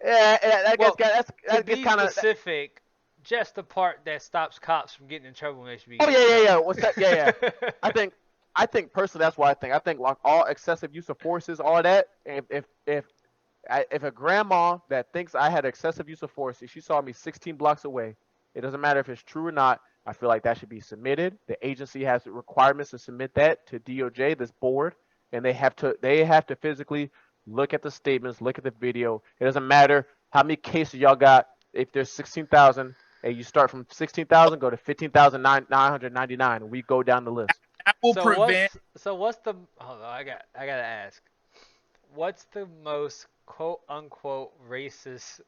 Yeah, that gets kind of specific. Just the part that stops cops from getting in trouble when they should be. Oh yeah. What's that? Yeah. I think personally that's what I think. I think like all excessive use of forces, all that. If a grandma that thinks I had excessive use of force, if she saw me 16 blocks away, it doesn't matter if it's true or not. I feel like that should be submitted. The agency has requirements to submit that to DOJ, this board, and they have to physically look at the statements, look at the video. It doesn't matter how many cases y'all got. If there's 16,000. Hey, you start from 16,000, go to 15,999, and we go down the list. That will prevent. What's the? Hold on, I gotta ask. What's the most quote unquote racist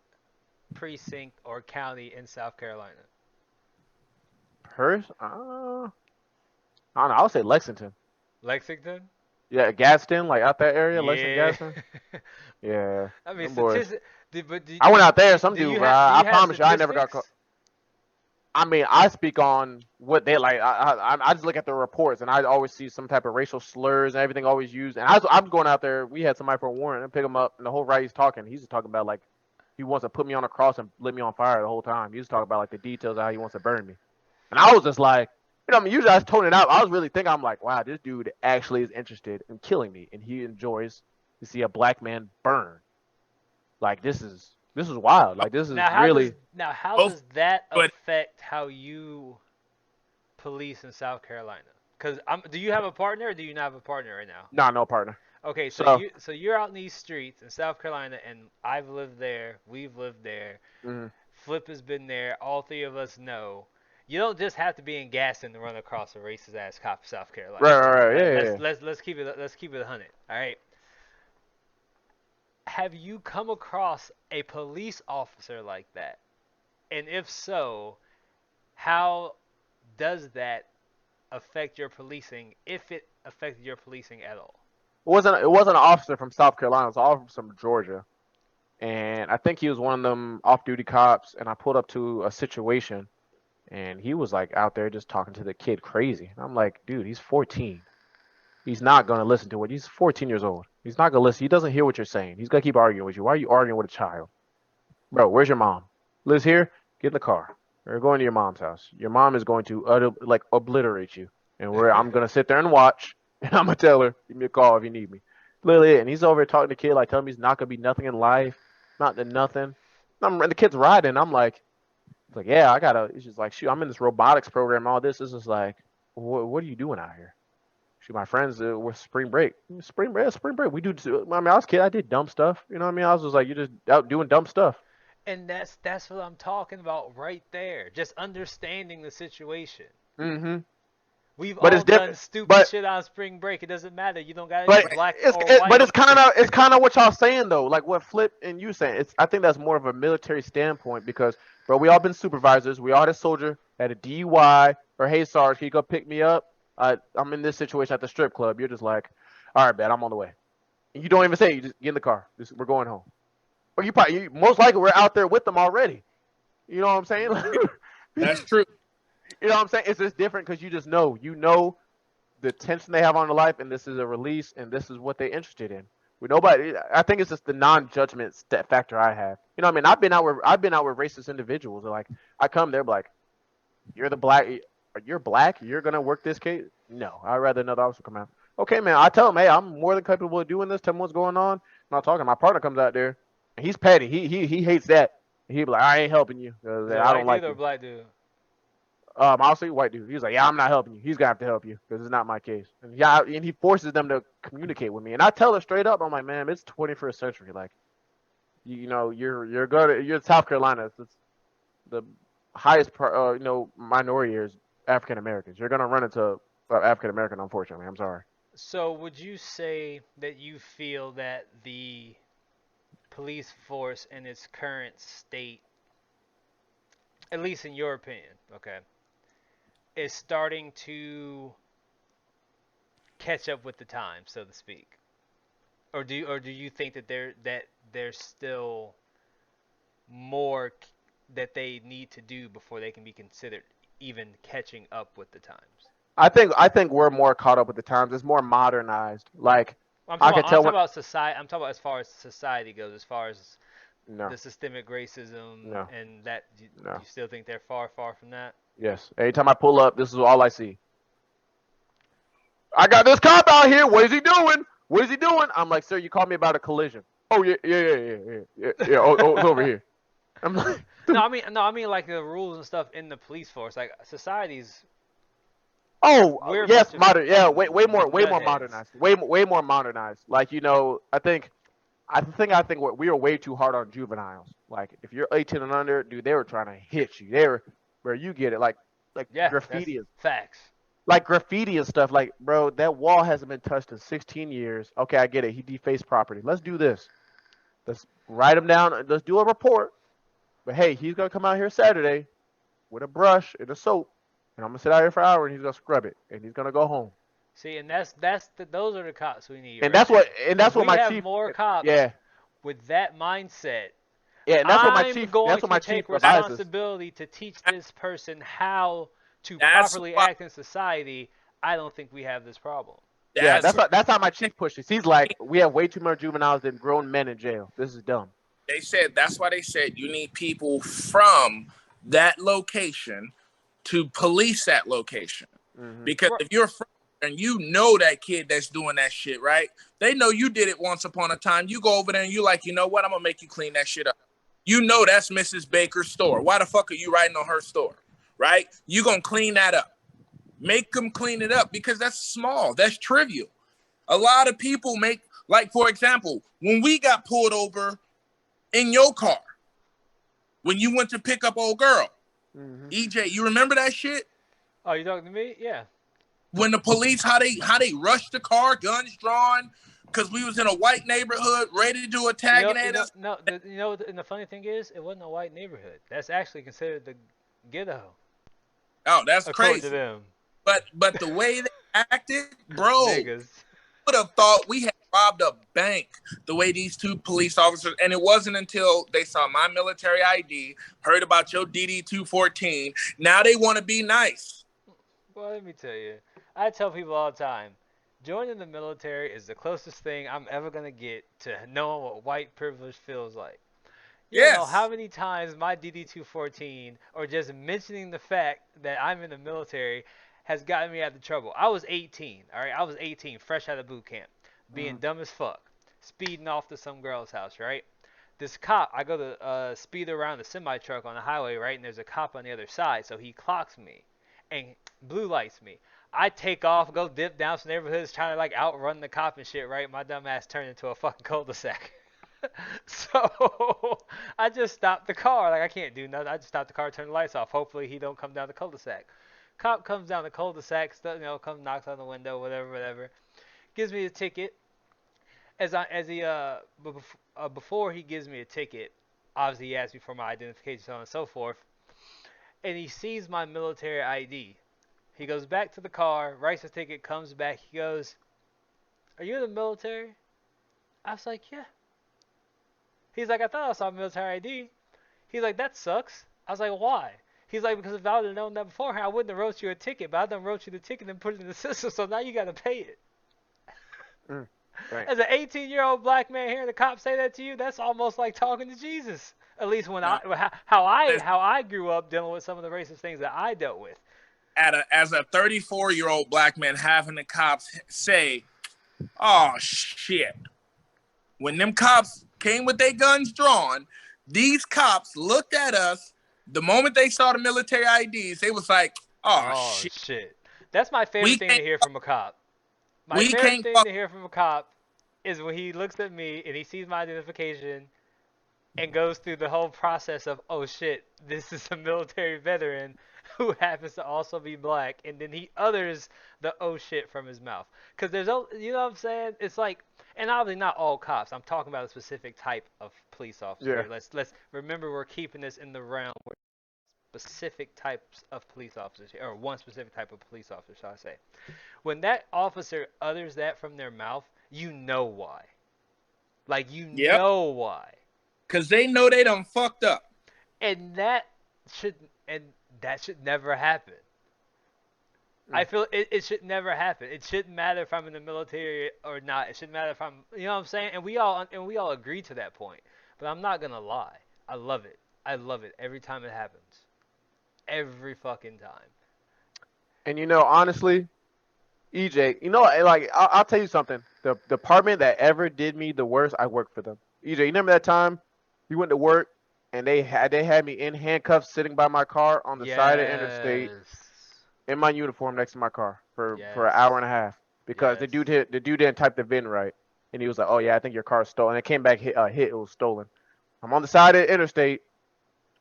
precinct or county in South Carolina? I don't know. I would say Lexington. Lexington? Yeah, Gadsden, like out that area, Lexington, Gadsden. Yeah. I mean, I went out there. Some dude, I promise you, I never got caught. I mean, I speak on what they like. I just look at the reports, and I always see some type of racial slurs and everything always used. And I'm going out there. We had somebody for a warrant and pick him up, and the whole ride he's talking. He's just talking about like he wants to put me on a cross and lit me on fire the whole time. He's talking about like the details of how he wants to burn me. And I was just like, I mean, usually I was toning it out. I was really thinking, I'm like, wow, this dude actually is interested in killing me, and he enjoys to see a black man burn. Like this is wild. Like this is really. How does that affect how you police in South Carolina? Because do you have a partner or do you not have a partner right now? Nah, no partner. Okay, so you're out in these streets in South Carolina, and I've lived there. We've lived there. Mm-hmm. Flip has been there. All three of us know. You don't just have to be in Gaston to run across a racist ass cop in South Carolina. Right. Yeah. Let's keep it 100. All right. Have you come across a police officer like that? And if so, how does that affect your policing, if it affected your policing at all? It wasn't an officer from South Carolina. It was an officer from Georgia. And I think he was one of them off-duty cops, and I pulled up to a situation, and he was like out there just talking to the kid crazy. And I'm like, dude, he's 14. He's not going to listen to it. He's 14 years old. He's not going to listen. He doesn't hear what you're saying. He's going to keep arguing with you. Why are you arguing with a child? Bro, where's your mom? Lives here? Get in the car. We're going to your mom's house. Your mom is going to obliterate you. And I'm going to sit there and watch, and I'm going to tell her, give me a call if you need me. Literally, and he's over here talking to the kid, like telling him he's not gonna be nothing in life, not to nothing. And the kid's riding. I'm like, yeah, I gotta. It's just like, shoot, I'm in this robotics program. All this is just like, what are you doing out here? Shoot, my friends were spring break. Spring break, spring break. We do. I mean, I was a kid. I did dumb stuff. You know what I mean? I was just like, you're just out doing dumb stuff. And that's what I'm talking about right there. Just understanding the situation. Mm-hmm. We've But all it's done different. stupid shit on spring break. It doesn't matter. You don't gotta But be black it's or white. but it's kind of what y'all saying though. Like what Flip and you saying. I think that's more of a military standpoint because, bro, we all been supervisors. We all had a soldier, had a DUI, or hey, Sarge, can you go pick me up? I'm in this situation at the strip club. You're just like, all right, man, I'm on the way. And you don't even say. You just get in the car. We're going home. Or most likely we're out there with them already. You know what I'm saying? That's true. You know what I'm saying? It's just different because you just know. You know the tension they have on their life, and this is a release, and this is what they're interested in. With nobody, I think it's just the non-judgment factor I have. You know what I mean? I've been out with racist individuals. They're like, I come there, like, you're black. You're gonna work this case? No, I'd rather another officer come out. Okay, man. I tell him, hey, I'm more than capable of doing this. Tell me what's going on. I'm not talking. My partner comes out there, and he's petty. He hates that. He be like, I ain't helping you. I don't like you. you. Black dude. I'll say white dude. He's like, yeah, I'm not helping you. He's gonna have to help you because it's not my case. And yeah, and he forces them to communicate with me. And I tell her straight up, I'm like, man, it's 21st century. Like, you know, you're South Carolina. It's the highest, minority is African Americans. You're gonna run into African American, unfortunately. I'm sorry. So would you say that you feel that the police force in its current state, at least in your opinion, okay, is starting to catch up with the time, so to speak, or do you think that there's still more that they need to do before they can be considered even catching up with the times? I think we're more caught up with the times. It's more modernized. Like I'm I talking, can tell when. about society. I'm talking about as far as society goes, as far as No, the systemic racism no, and that. You no. still think they're far from that? Yes. Anytime I pull up, this is all I see. I got this cop out here. What is he doing? What is he doing? I'm like, sir, you called me about a collision. Oh yeah. Oh, it's over here. I'm like, No, I mean like the rules and stuff in the police force. Like society's. oh We're a yes, bunch of modern. Yeah, way more nutheads. modernized. Way more modernized. Like I think we were way too hard on juveniles. Like if you're 18 and under, dude, they were trying to hit you. They were where you get it. Like Yeah, graffiti that's facts. like graffiti and stuff. Like, bro, that wall hasn't been touched in 16 years. Okay, I get it. He defaced property. Let's do this. Let's write him down. Let's do a report. But hey, he's gonna come out here Saturday with a brush and a soap, and I'm gonna sit out here for an hour, and he's gonna scrub it, and he's gonna go home. See, and those are the cops we need. And right that's there. what my we have chief. more cops. Yeah, With that mindset. yeah, and that's what my I'm chief. going That's what my to take chief advises. responsibility to teach this person how to That's properly why- act in society. I don't think we have this problem. Yeah, That's that's how my chief pushes. He's like, we have way too much juveniles than grown men in jail. This is dumb. they said. That's why they said you need people from that location to police that location. Mm-hmm. Because if you're from and you know that kid that's doing that shit, right? They know you did it once upon a time. You go over there and you like, you know what? I'm gonna make you clean that shit up. You know that's Mrs. Baker's store. Why the fuck are you writing on her store, right? You gonna clean that up. Make them clean it up because that's small. That's trivial. A lot of people make, like, for example, when we got pulled over in your car, when you went to pick up old girl, Mm-hmm. EJ, you remember that shit? Oh, you talking to me? Yeah. When the police, how they rushed the car, guns drawn, because we was in a white neighborhood ready to attack us. And the funny thing is, it wasn't a white neighborhood. That's actually considered the ghetto. Oh, that's according crazy. to them. But the way they acted, bro, Niggas. would have thought we had robbed a bank the way these two police officers, and it wasn't until they saw my military ID, heard about your DD-214, now they want to be nice. Well, let me tell you, I tell people all the time, joining the military is the closest thing I'm ever going to get to knowing what white privilege feels like. You don't know Yes. how many times my DD-214 or just mentioning the fact that I'm in the military has gotten me out of trouble. I was 18, all right? I was 18, fresh out of boot camp. being dumb as fuck, speeding off to some girl's house, right? This cop, I go to speed around the semi truck on the highway, right? And there's a cop on the other side, so he clocks me and blue lights me. I take off, go dip down some neighborhoods, trying to like outrun the cop and shit, right? My dumb ass turned into a fucking cul-de-sac. So I just stopped the car. Like I can't do nothing. I just stopped the car, turn the lights off. Hopefully he don't come down the cul-de-sac. Cop comes down the cul-de-sac, comes knocks on the window, whatever. Gives me a ticket. Before he gives me a ticket, obviously he asks me for my identification, so on and so forth. And he sees my military ID. He goes back to the car, writes the ticket, comes back. He goes, "Are you in the military?" I was like, "Yeah." He's like, "I thought I saw military ID." He's like, "That sucks." I was like, "Why?" He's like, "Because if I would have known that beforehand, I wouldn't have wrote you a ticket, but I done wrote you the ticket and put it in the system, so now you got to pay it." Right. As an 18-year-old black man hearing the cop say that to you, that's almost like talking to Jesus. At least when how I grew up dealing with some of the racist things that I dealt with. As a 34-year-old black man having the cops say, "Oh shit," when them cops came with their guns drawn, these cops looked at us. The moment they saw the military IDs, they was like, "Oh shit." That's my favorite thing to hear from a cop. My favorite thing to hear from a cop is when he looks at me and he sees my identification and goes through the whole process of, "Oh shit, this is a military veteran who happens to also be black," and then he utters the "oh shit" from his mouth. Because you know what I'm saying? It's like, and obviously not all cops. I'm talking about a specific type of police officer. Yeah. Let's remember we're keeping this in the realm where specific types of police officers, or one specific type of police officer, shall I say. When that officer utters that from their mouth, you know why. Like, you know why. Because they know they done fucked up. And that should never happen. I feel it should never happen. It shouldn't matter if I'm in the military or not. It shouldn't matter if I'm, you know what I'm saying? And we all agree to that point. But I'm not gonna lie. I love it. I love it every time it happens. Every fucking time. And honestly, EJ, like I'll tell you something. The department that ever did me the worst, I worked for them. EJ, you remember that time you went to work and they had me in handcuffs sitting by my car on the side of the interstate in my uniform next to my car for an hour and a half because the dude didn't type the VIN right, and he was like, "Oh yeah, I think your car's stolen." And it came back it was stolen. I'm on the side of the interstate.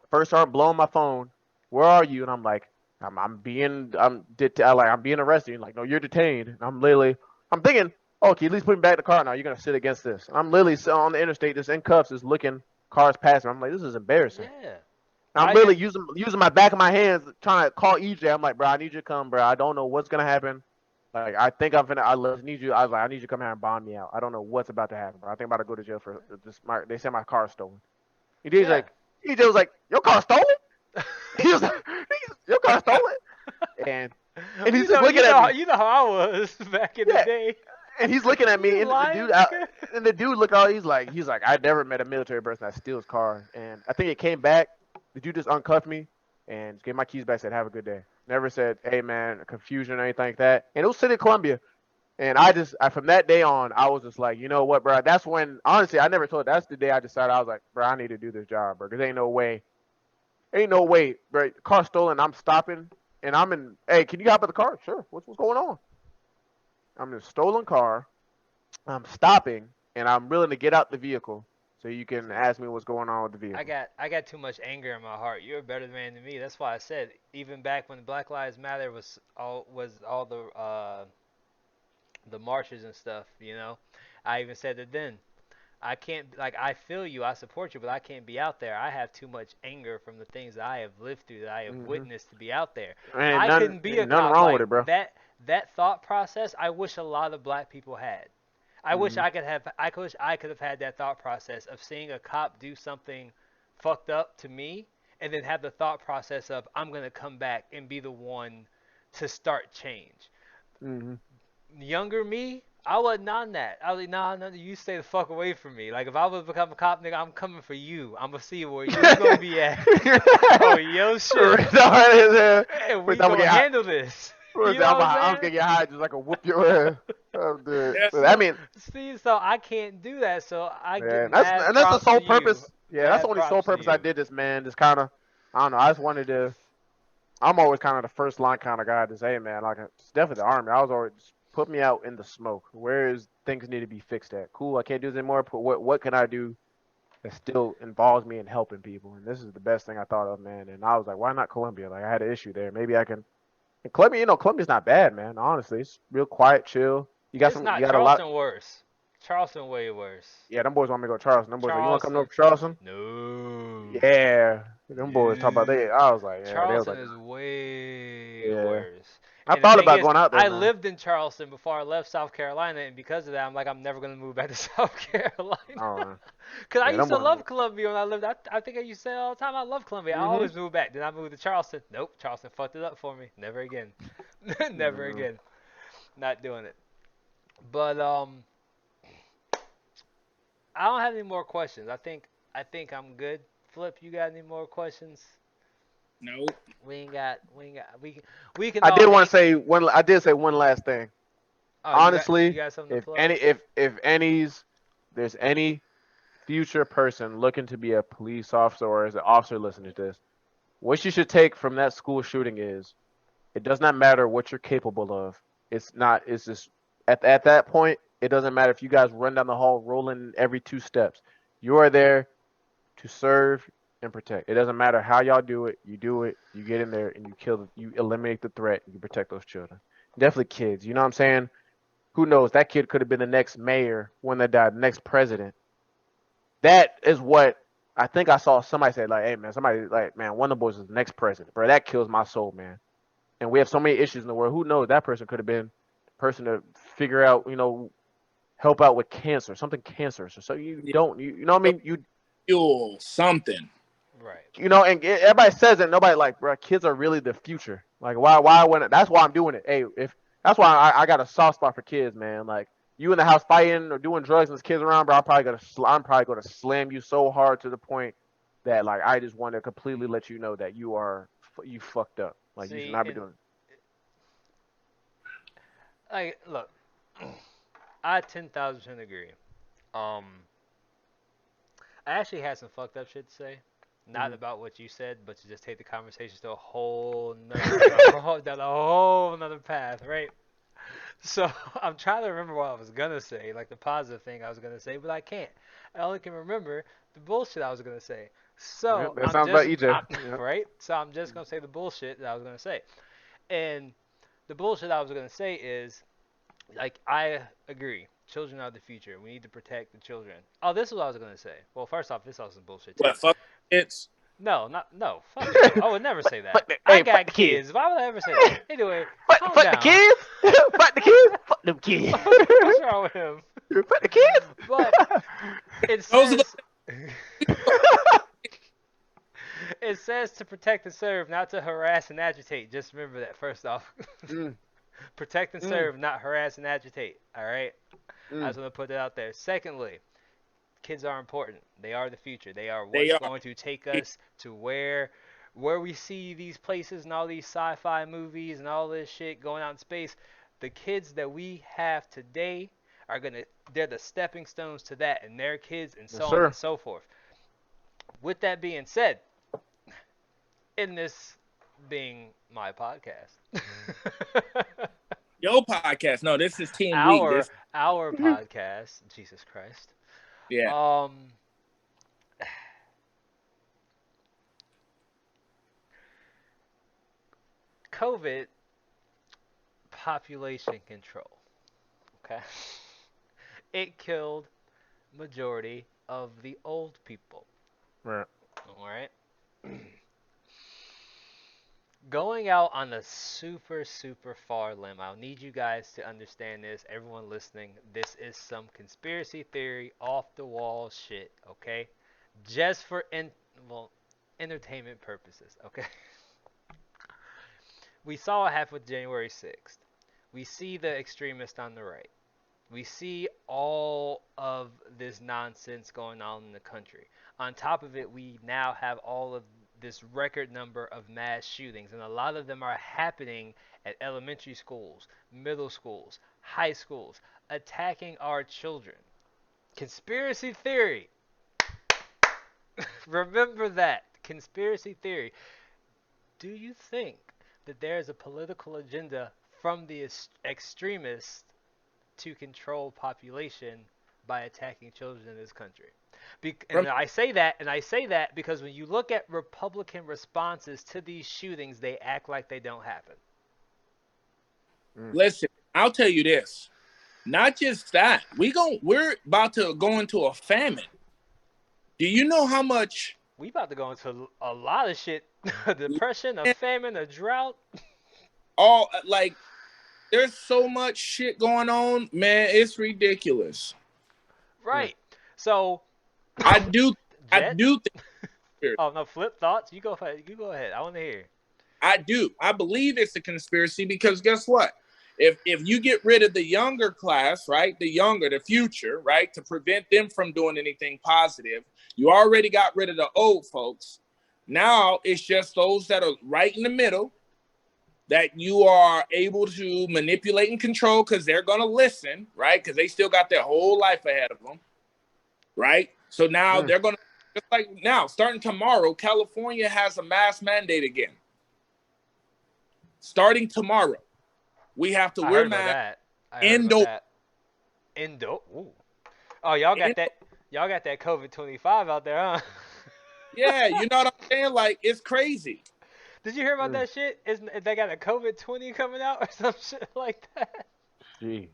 First started blowing my phone. "Where are you?" And I'm like, I'm being arrested. You're like, "No, you're detained." And I'm thinking, "Okay, at least put me back in the car now. You're gonna sit against this." And I'm literally on the interstate, just in cuffs, just looking cars passing. I'm like, this is embarrassing. Yeah. I'm literally using my back of my hands trying to call EJ. I'm like, "Bro, I need you to come, bro. I don't know what's gonna happen. Like, I think I need you. I was like, I need you to come here and bond me out. I don't know what's about to happen, bro. I think I'm about to go to jail for this. They said my car's stolen." EJ was like, "Your car's stolen?" He was like, "Your car's stolen?" And he's just looking at me. You know how I was back in the day. And he's looking at me, and the dude looked out. He's like, "I never met a military person that steals cars." And I think it came back. The dude just uncuffed me and gave my keys back. Said, "Have a good day." Never said, "Hey man, confusion or anything like that." And it was City of Columbia. And from that day on, I was just like, you know what, bro? That's when, honestly, I never told. That's the day I decided I was like, bro, I need to do this job, bro. Cause ain't no way, bro. Car stolen. I'm stopping, and I'm in. Hey, can you hop in the car? Sure. What's going on? I'm in a stolen car. I'm stopping, and I'm willing to get out the vehicle so you can ask me what's going on with the vehicle. I got too much anger in my heart. You're a better man than me. That's why I said even back when Black Lives Matter was all the marches and stuff. I even said it then. I can't, I feel you, I support you, but I can't be out there. I have too much anger from the things that I have lived through, that I have witnessed to be out there. I couldn't be a cop. Wrong with it, bro. That thought process, I wish a lot of black people had. I wish I could have had that thought process of seeing a cop do something fucked up to me, and then have the thought process of, I'm gonna come back and be the one to start change. Younger me, I wasn't on that. I was like, nah, you stay the fuck away from me. Like, if I was to become a cop, nigga, I'm coming for you. I'm gonna see where you're gonna be at. Oh, yo, shit. And we gonna handle this. You know what I'm I'm gonna saying? get high just like a whoop your ass. I'm dead. That's But I mean, See, so I can't do that. So I give man, mad that's the props sole to you. purpose. Yeah, that's the Mad only sole props to purpose I you. did this, man. Just kind of, I don't know. I just wanted to. I'm always kind of the first line kind of guy to say, hey, man, like it's definitely the army. I was always just put me out in the smoke. Where is things need to be fixed at? Cool, I can't do this anymore. But what can I do that still involves me in helping people? And this is the best thing I thought of, man. And I was like, why not Colombia? Like I had an issue there. Maybe I can. And Columbia, Columbia's not bad, man. Honestly, it's real quiet, chill. It's You not got a lot. Charleston worse. Charleston way worse. Yeah, them boys want me to go to Charleston. Them boys like, you want to come to Charleston. Charleston? No. Yeah. Them boys talk about No. they. I was like, yeah. They was Charleston like, is way yeah. worse. I And the thought thing about is, going out there, I man. lived in Charleston before I left South Carolina, and because of that, I'm like, I'm never gonna move back to South Carolina. Oh, Cause I yeah, used them to boys. love Columbia when I lived. I think I used to say all the time, I love Columbia. I Mhm. always move back. Then I moved to Charleston. Nope, Charleston fucked it up for me. Never again. Never Mhm. again. Not doing it. But I don't have any more questions. I think I'm good. Flip, you got any more questions? nope. We can I all did want hang. to say one. I did say one last thing. Oh, you Honestly, got something to if plug? any, if any's, there's any future person looking to be a police officer or as an officer listening to this, what you should take from that school shooting is it does not matter what you're capable of. It's not. It's just at that point, it doesn't matter if you guys run down the hall rolling every 2 steps. You are there to serve and protect. It doesn't matter how y'all do it. You do it. You get in there and you kill. You eliminate the threat. You protect those children. Definitely kids. You know what I'm saying? Who knows? That kid could have been the next mayor when they died, the next president. That is what I think I saw somebody say, like, hey, man, somebody, like, man, one of the boys is the next president. Bro, that kills my soul, man. And we have so many issues in the world. Who knows? That person could have been the person to figure out, help out with cancer, something cancerous. Or so you Yeah. don't, you know what I mean? Fuel something. Right. And everybody says it. Nobody like, bro, kids are really the future. Like, why wouldn't? That's why I'm doing it. Hey, if that's why I got a soft spot for kids, man. Like, you in the house fighting or doing drugs and there's kids around, bro, I'm probably gonna slam you so hard to the point that like I just want to completely let you know that you fucked up. Like, you should See, not be and doing. like, look, I 10,000% agree. Um, I actually had some fucked up shit to say. Not Mhm. about what you said, but to just take the conversation to a whole nother, down a whole another path, right? So I'm trying to remember what I was gonna say, like the positive thing I was gonna say, but I can't. I only can remember the bullshit I was gonna say. Yeah, So that sounds about EJ. I'm Yeah. right. So I'm just gonna say the bullshit that I was gonna say, and the bullshit I was gonna say is like I agree. Children are the future. We need to protect the children. Oh, this is what I was gonna say. Well, first off, this was some bullshit too. What, fuck kids? No. Fuck you. I would never say that. I Hey, fuck got the kids. kids. Why would I ever say that? Anyway, calm Fuck the down. kids. Fuck the kids. Fuck them kids. What's wrong with him? Fuck the kids. But it Those are the says it says to protect and serve, not to harass and agitate. Just remember that first off. Mm, Protect and mm, serve, not harass and agitate. All right. I mm. just want to put that out there. Secondly, kids are important. They are the future. They are they what's are. going to take us to where we see these places and all these sci-fi movies and all this shit going out in space. The kids that we have today they're the stepping stones to that, and their kids and Yes, so on and sir. so forth. With that being said, in this being my podcast, Your podcast. No, this is Team Week. our This, our podcast, Jesus Christ. yeah. Um, COVID population control. Okay, it killed majority of the old people. Right. All right. Going out on a super far limb. I'll need you guys to understand this. Everyone listening, this is some conspiracy theory, off the wall shit. Okay, just for entertainment purposes. Okay. We saw what happened with January 6th. We see the extremists on the right. We see all of this nonsense going on in the country. On top of it, we now have all of this record number of mass shootings, and a lot of them are happening at elementary schools, middle schools, high schools, attacking our children. Conspiracy theory. Remember that. Conspiracy theory. Do you think that there is a political agenda from the extremists to control population by attacking children in this country? And I say that because when you look at Republican responses to these shootings, they act like they don't happen. Listen, I'll tell you this. Not just that. We're about to go into a famine. Do you know how much? We about to go into a lot of shit. A depression, a famine, a drought. All like, there's so much shit going on, man. It's ridiculous. Right. So I do think. Oh no, flip thoughts. You go ahead. I want to hear. I do. I believe it's a conspiracy because guess what? If you get rid of the younger class, right, the future, right, to prevent them from doing anything positive, you already got rid of the old folks. Now it's just those that are right in the middle that you are able to manipulate and control because they're going to listen, right, because they still got their whole life ahead of them, right? So now they're going to, just like now, starting tomorrow, California has a mask mandate again. Starting tomorrow. We have to wear masks indoors. Ooh. Oh, y'all got that COVID-25 out there, huh? Yeah, you know what I'm saying? Like, it's crazy. Did you hear about that shit? They got a COVID-20 coming out or some shit like that? Jeez.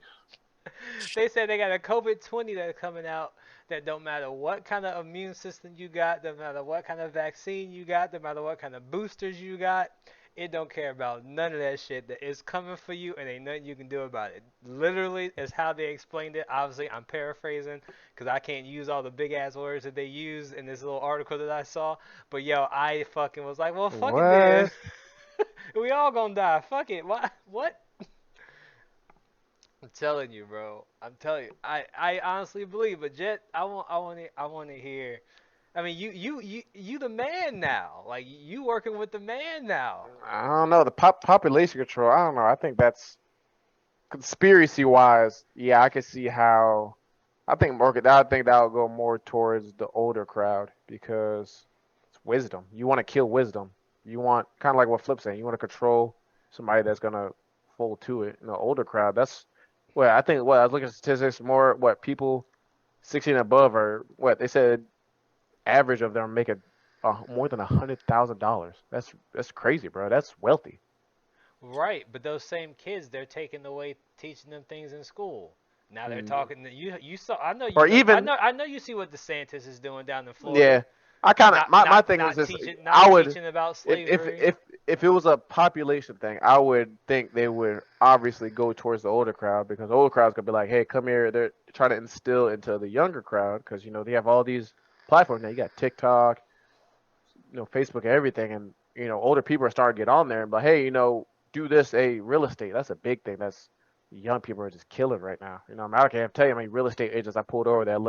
They said they got a COVID-20 that's coming out that don't matter what kind of immune system you got, no matter what kind of vaccine you got, no matter what kind of boosters you got, it don't care about none of that shit. That is coming for you and ain't nothing you can do about it. Literally is how they explained it. Obviously, I'm paraphrasing because I can't use all the big-ass words that they use in this little article that I saw. But, yo, I fucking was like, well, fuck it then. We all gonna die. Fuck it. What? I'm telling you, bro. I'm telling you. I honestly believe. But, Jet, I want to hear. I mean, you the man now. Like, you working with the man now. I don't know. The population control, I don't know. I think that's conspiracy-wise, yeah, I can see how. I think that'll go more towards the older crowd because it's wisdom. You want to kill wisdom. You want, kind of like what Flip's saying, you want to control somebody that's going to fold to it. In the older crowd, that's what I think. What I was looking at statistics, more what people 16 and above are, what they said, average of them making more than $100,000. That's crazy, bro. That's wealthy. Right, but those same kids, they're taking away teaching them things in school. Now they're talking. You saw. I know you. Or even I know you see what DeSantis is doing down in Florida. Yeah, I kind of my thing is this. I would teaching about slavery. If it was a population thing, I would think they would obviously go towards the older crowd because the older crowd's gonna be like, hey, come here. They're trying to instill into the younger crowd because they have all these platforms now. You got TikTok, Facebook, and everything, and older people are starting to get on there and be like, hey, do this. Real estate. That's a big thing. That's young people are just killing right now. I can't tell you how many real estate agents I pulled over that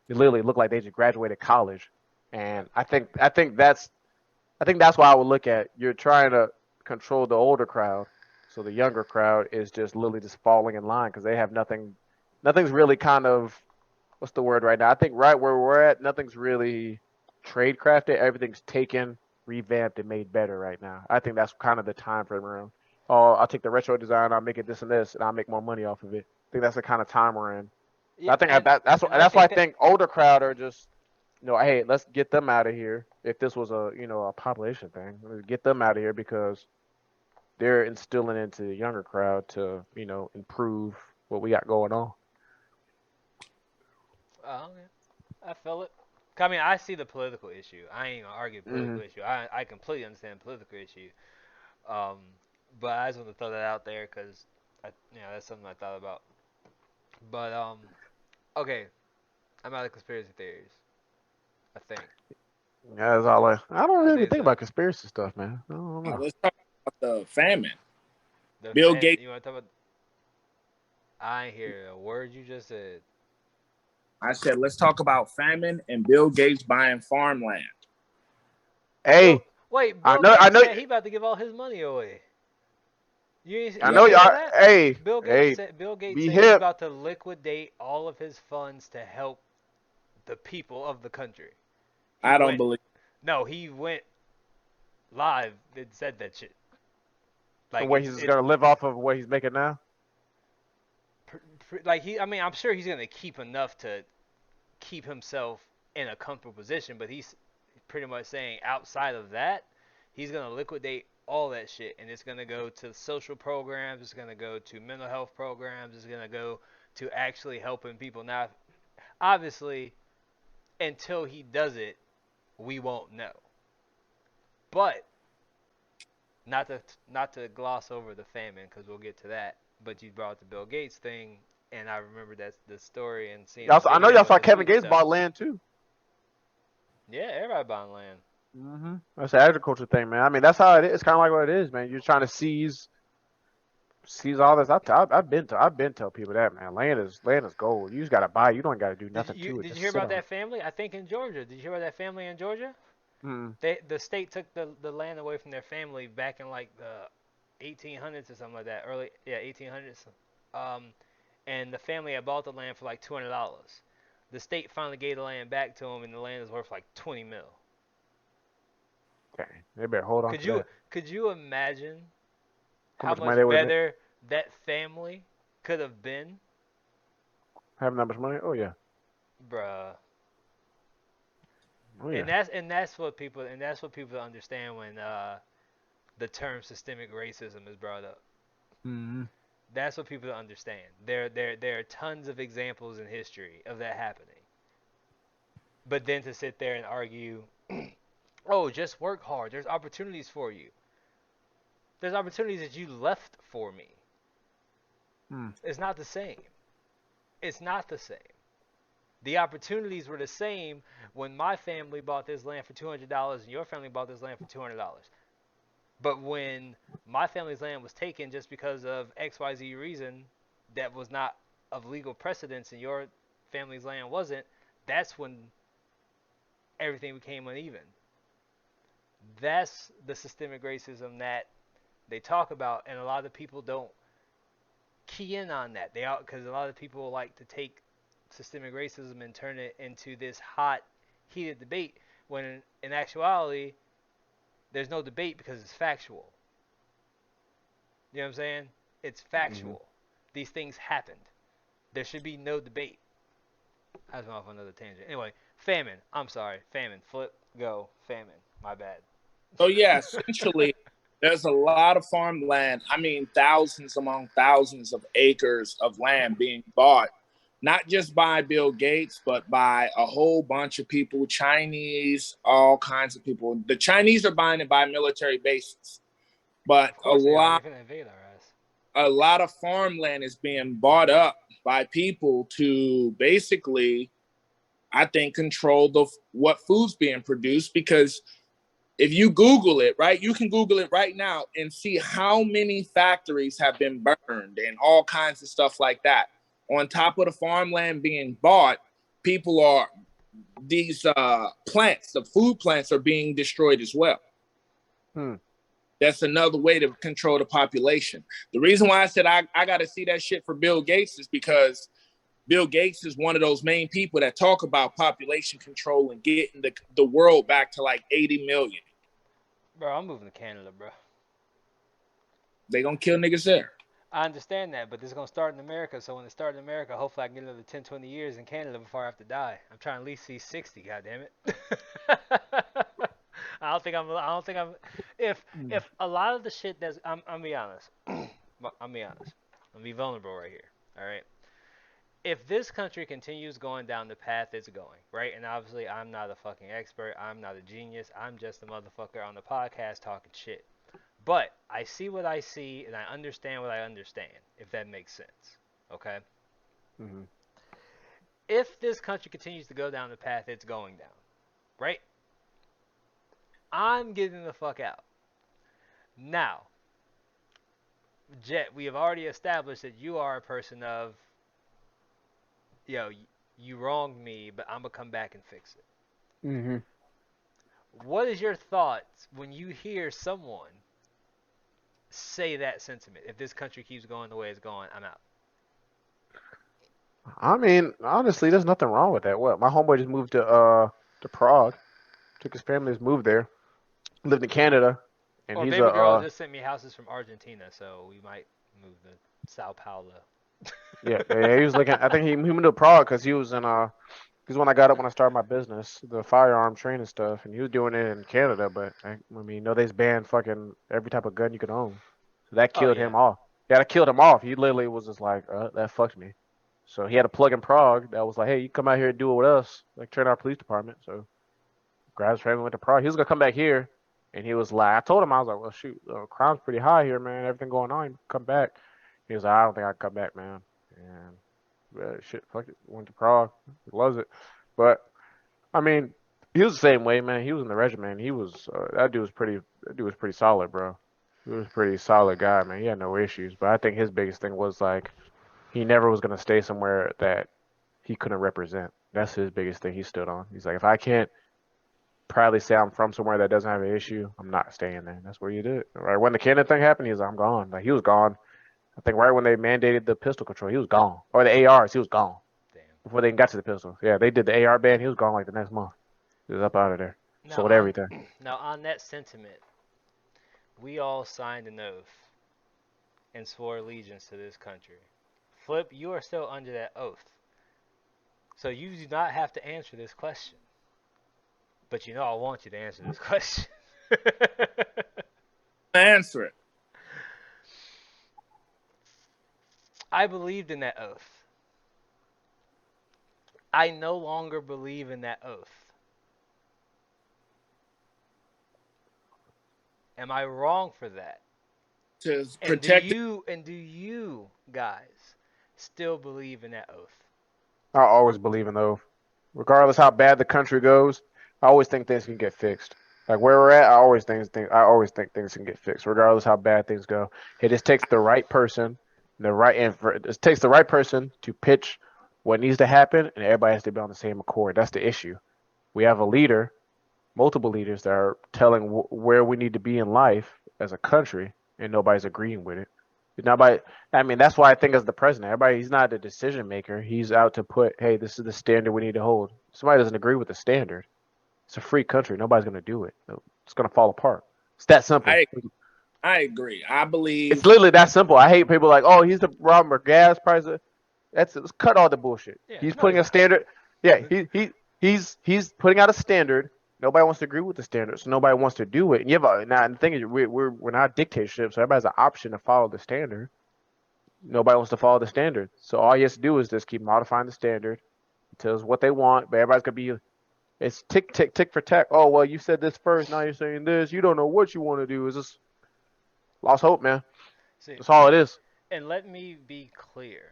literally look like they just graduated college, and I think that's why I would look at, you're trying to control the older crowd, so the younger crowd is just literally just falling in line because they have nothing. Nothing's really kind of, what's the word right now? I think right where we're at, nothing's really trade crafted. Everything's taken, revamped, and made better right now. I think that's kind of the time frame we're in. Oh, I'll take the retro design, I'll make it this and this, and I'll make more money off of it. I think that's the kind of time we're in. Yeah, I think that's why I think older crowd are just, hey, let's get them out of here. If this was a population thing, let's get them out of here because they're instilling into the younger crowd to improve what we got going on. Oh, yeah. I feel it. I mean, I see the political issue. I ain't gonna argue the political issue. I completely understand the political issue. But I just want to throw that out there because, that's something I thought about. But, okay. I'm out of conspiracy theories. I think. Yeah, that's all I don't really think about conspiracy stuff, man. I don't know. Let's talk about the famine. Bill Gates. You want to talk about? I ain't hear a word you just said. I said, let's talk about famine and Bill Gates buying farmland. Hey, Wait, I Bill know. Gates said he about to give all his money away. You I ain't know. hear that? Hey, Bill hey, Gates be said he's hip. about to liquidate all of his funds to help the people of the country. I don't believe. No, he went live and said that shit. And Like what he's gonna live off of what he's making now. like I mean, I'm sure he's gonna keep enough to keep himself in a comfortable position, but he's pretty much saying outside of that, he's gonna liquidate all that shit, and it's gonna go to social programs, it's gonna go to mental health programs, it's gonna go to actually helping people. Now, obviously, until he does it, we won't know. But not to gloss over the famine, because we'll get to that. But you brought the Bill Gates thing, and I remember that's the story and seeing. I know y'all saw Kevin Gates bought land too. Yeah, everybody buying land. That's an agriculture thing, man. I mean, that's how it is. It's kind of like what it is, man. You're trying to seize all this. I've been tell people that, man. Land is gold. You just gotta buy. You don't gotta do nothing to it. Did you hear about that family? I think in Georgia. Did you hear about that family in Georgia? The state took the land away from their family back in like the 1800s or something like that. 1800s. And the family had bought the land for like $200. The state finally gave the land back to them, and the land is worth like 20 mil. Okay, they better hold on. Could you imagine how much money better that family could have been? Having that much money? Oh yeah, bruh. Oh, yeah. And that's what people understand when the term systemic racism is brought up. That's what people don't understand. There are tons of examples in history of that happening. But then to sit there and argue, oh, just work hard. There's opportunities for you. There's opportunities that you left for me. It's not the same. It's not the same. The opportunities were the same when my family bought this land for $200 and your family bought this land for $200. But when my family's land was taken just because of XYZ reason that was not of legal precedence and your family's land wasn't, that's when everything became uneven. That's the systemic racism that they talk about, and a lot of people don't key in on that. Because a lot of people like to take systemic racism and turn it into this hot, heated debate, when in actuality, there's no debate because it's factual. You know what I'm saying? It's factual. These things happened. There should be no debate. I was off on another tangent. Anyway, famine. I'm sorry. Famine. Flip, go. Famine. My bad. So yeah, essentially, there's a lot of farmland. I mean, thousands among thousands of acres of land being bought, not just by Bill Gates, but by a whole bunch of people, Chinese, all kinds of people. The Chinese are buying it by military bases, but a lot of farmland is being bought up by people to basically, I think, control what food's being produced. Because if you Google it, right, you can Google it right now and see how many factories have been burned and all kinds of stuff like that. On top of the farmland being bought, these plants, the food plants, are being destroyed as well. That's another way to control the population. The reason why I said I got to see that shit for Bill Gates is because Bill Gates is one of those main people that talk about population control and getting the world back to like 80 million. Bro, I'm moving to Canada, bro. They gonna kill niggas there. I understand that, but this is going to start in America. So when it starts in America, hopefully I can get another 10, 20 years in Canada before I have to die. I'm trying to at least see 60, goddammit. I don't think I'm, if a lot of the shit I'm be honest. I'm be honest. I'm be vulnerable right here. All right. If this country continues going down the path it's going, right? And obviously I'm not a fucking expert. I'm not a genius. I'm just a motherfucker on the podcast talking shit. But I see what I see, and I understand what I understand, if that makes sense. Okay? If this country continues to go down the path it's going down, right? I'm getting the fuck out. Now, Jet, we have already established that you are a person of, you wronged me, but I'm going to come back and fix it. What is your thoughts when you hear someone say that sentiment? If this country keeps going the way it's going, I'm out. I mean, honestly, there's nothing wrong with that. What? My homeboy just moved to Prague. Took his family, just moved there. Lived in Canada, and Well, he's baby girl just sent me houses from Argentina, so we might move to Sao Paulo. yeah. He was looking. I think he moved to Prague because he was in because when I got up when I started my business, the firearm training stuff, and he was doing it in Canada. But I mean, you know, they's banned fucking every type of gun you could own. So that Oh killed yeah. him off. Yeah, that killed him off. He literally was just like, that fucked me. So he had a plug in Prague that was like, hey, you come out here and do it with us, like train our police department. So grabbed his family, went to Prague. He was gonna come back here, and he was like, I told him I was like, well, shoot, crime's pretty high here, man. Everything going on, you come back. He was like, I don't think I can come back, man. And shit, fuck it, went to Prague, he loves it. But I mean, he was the same way, man. He was in the regiment. He was that dude was pretty solid, bro. He was a pretty solid guy, man. He had no issues. But I think his biggest thing was like he never was gonna stay somewhere that he couldn't represent. That's his biggest thing he stood on. He's like, if I can't proudly say I'm from somewhere that doesn't have an issue, I'm not staying there. That's where you did it. Right when the Canada thing happened, he was like, I'm gone. Like he was gone. I think right when they mandated the pistol control, he was gone. Or the ARs, he was gone Damn. before they even got to the pistols. Yeah, they did the AR ban. He was gone like the next month. He was up out of there. Now Sold on everything. now on that sentiment, we all signed an oath and swore allegiance to this country. Flip, you are still under that oath. So you do not have to answer this question. But you know I want you to answer this question. Answer it. I believed in that oath. I no longer believe in that oath. Am I wrong for that? To And protect do you guys still believe in that oath? I always believe in the oath. Regardless how bad the country goes, I always think things can get fixed. Like where we're at, I always think things can get fixed, regardless how bad things go. It just takes the right person, it takes the right person to pitch what needs to happen, and everybody has to be on the same accord. That's the issue. We have a leader, multiple leaders that are telling where we need to be in life as a country, and nobody's agreeing with it. Nobody. I mean, that's why I think as the president, everybody, he's not a decision maker. He's out to put, hey, this is the standard we need to hold. If somebody doesn't agree with the standard, it's a free country. Nobody's going to do it. It's going to fall apart. It's that simple. I agree. I believe It's literally that simple. I hate people like, oh, he's the problem or gas prices. Let's cut all the bullshit. Yeah, He's no, putting he's a standard. Yeah, he's putting out a standard. Nobody wants to agree with the standard, so nobody wants to do it. And now the thing is, we're not a dictatorship, so everybody has an option to follow the standard. Nobody wants to follow the standard, so all he has to do is just keep modifying the standard until it's what they want. But everybody's gonna be, it's tick tick tick for tack. Oh well, you said this first, now you're saying this. You don't know what you want to do. It's just lost hope, man. See, That's all it is. and let me be clear.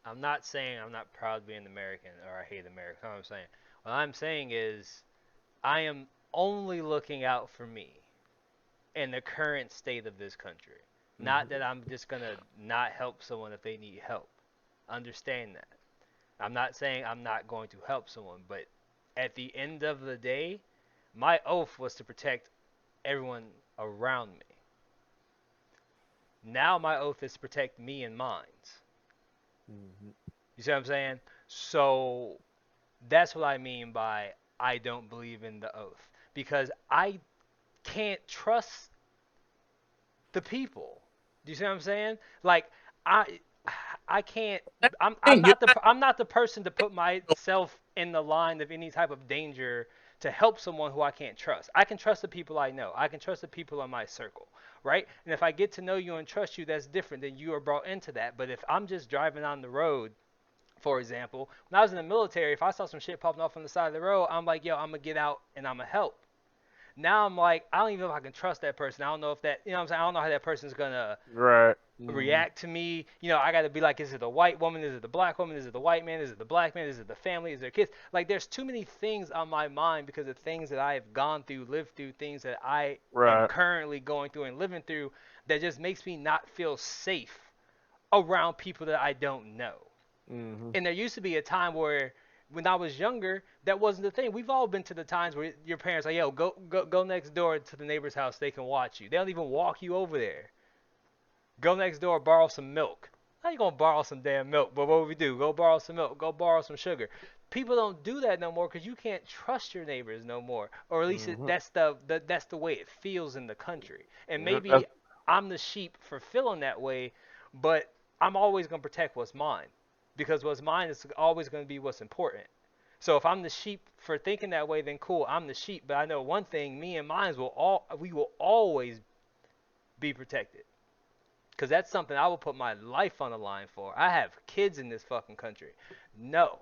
I'm not saying I'm not proud of being American or I hate America. That's what I'm saying. What I'm saying is I am only looking out for me in the current state of this country. Not that I'm just going to not help someone if they need help. Understand that. I'm not saying I'm not going to help someone, but at the end of the day, my oath was to protect everyone around me. Now my oath is to protect me and mine. You see what I'm saying? So that's what I mean by I don't believe in the oath. Because I can't trust the people. Do you see what I'm saying? Like I can't I'm not the person to put myself in the line of any type of danger to help someone who I can't trust. I can trust the people I know. I can trust the people in my circle, right? And if I get to know you and trust you, that's different than you are brought into that. But if I'm just driving on the road, for example, when I was in the military, if I saw some shit popping off on the side of the road, I'm like, yo, I'm gonna get out and I'm gonna help. Now I'm like, I don't even know if I can trust that person. I don't know if that, you know what I'm saying? I don't know how that person's gonna Right. react to me. You know, I got to be like, is it the white woman? Is it the black woman? Is it the white man? Is it the black man? Is it the family? Is it their kids? Like, there's too many things on my mind because of things that I have gone through, lived through, things that I am currently going through and living through that just makes me not feel safe around people that I don't know. And there used to be a time where when I was younger, that wasn't the thing. We've all been to the times where your parents are like, yo, go next door to the neighbor's house. They can watch you. They don't even walk you over there. Go next door, borrow some milk. How you gonna borrow some damn milk? But what would we do? Go borrow some milk. Go borrow some sugar. People don't do that no more because you can't trust your neighbors no more, or at least that's the way it feels in the country. And maybe I'm the sheep for feeling that way, but I'm always gonna protect what's mine because what's mine is always gonna be what's important. So if I'm the sheep for thinking that way, then cool, I'm the sheep. But I know one thing: me and mine we will always be protected. Because that's something I will put my life on the line for. I have kids in this fucking country. No.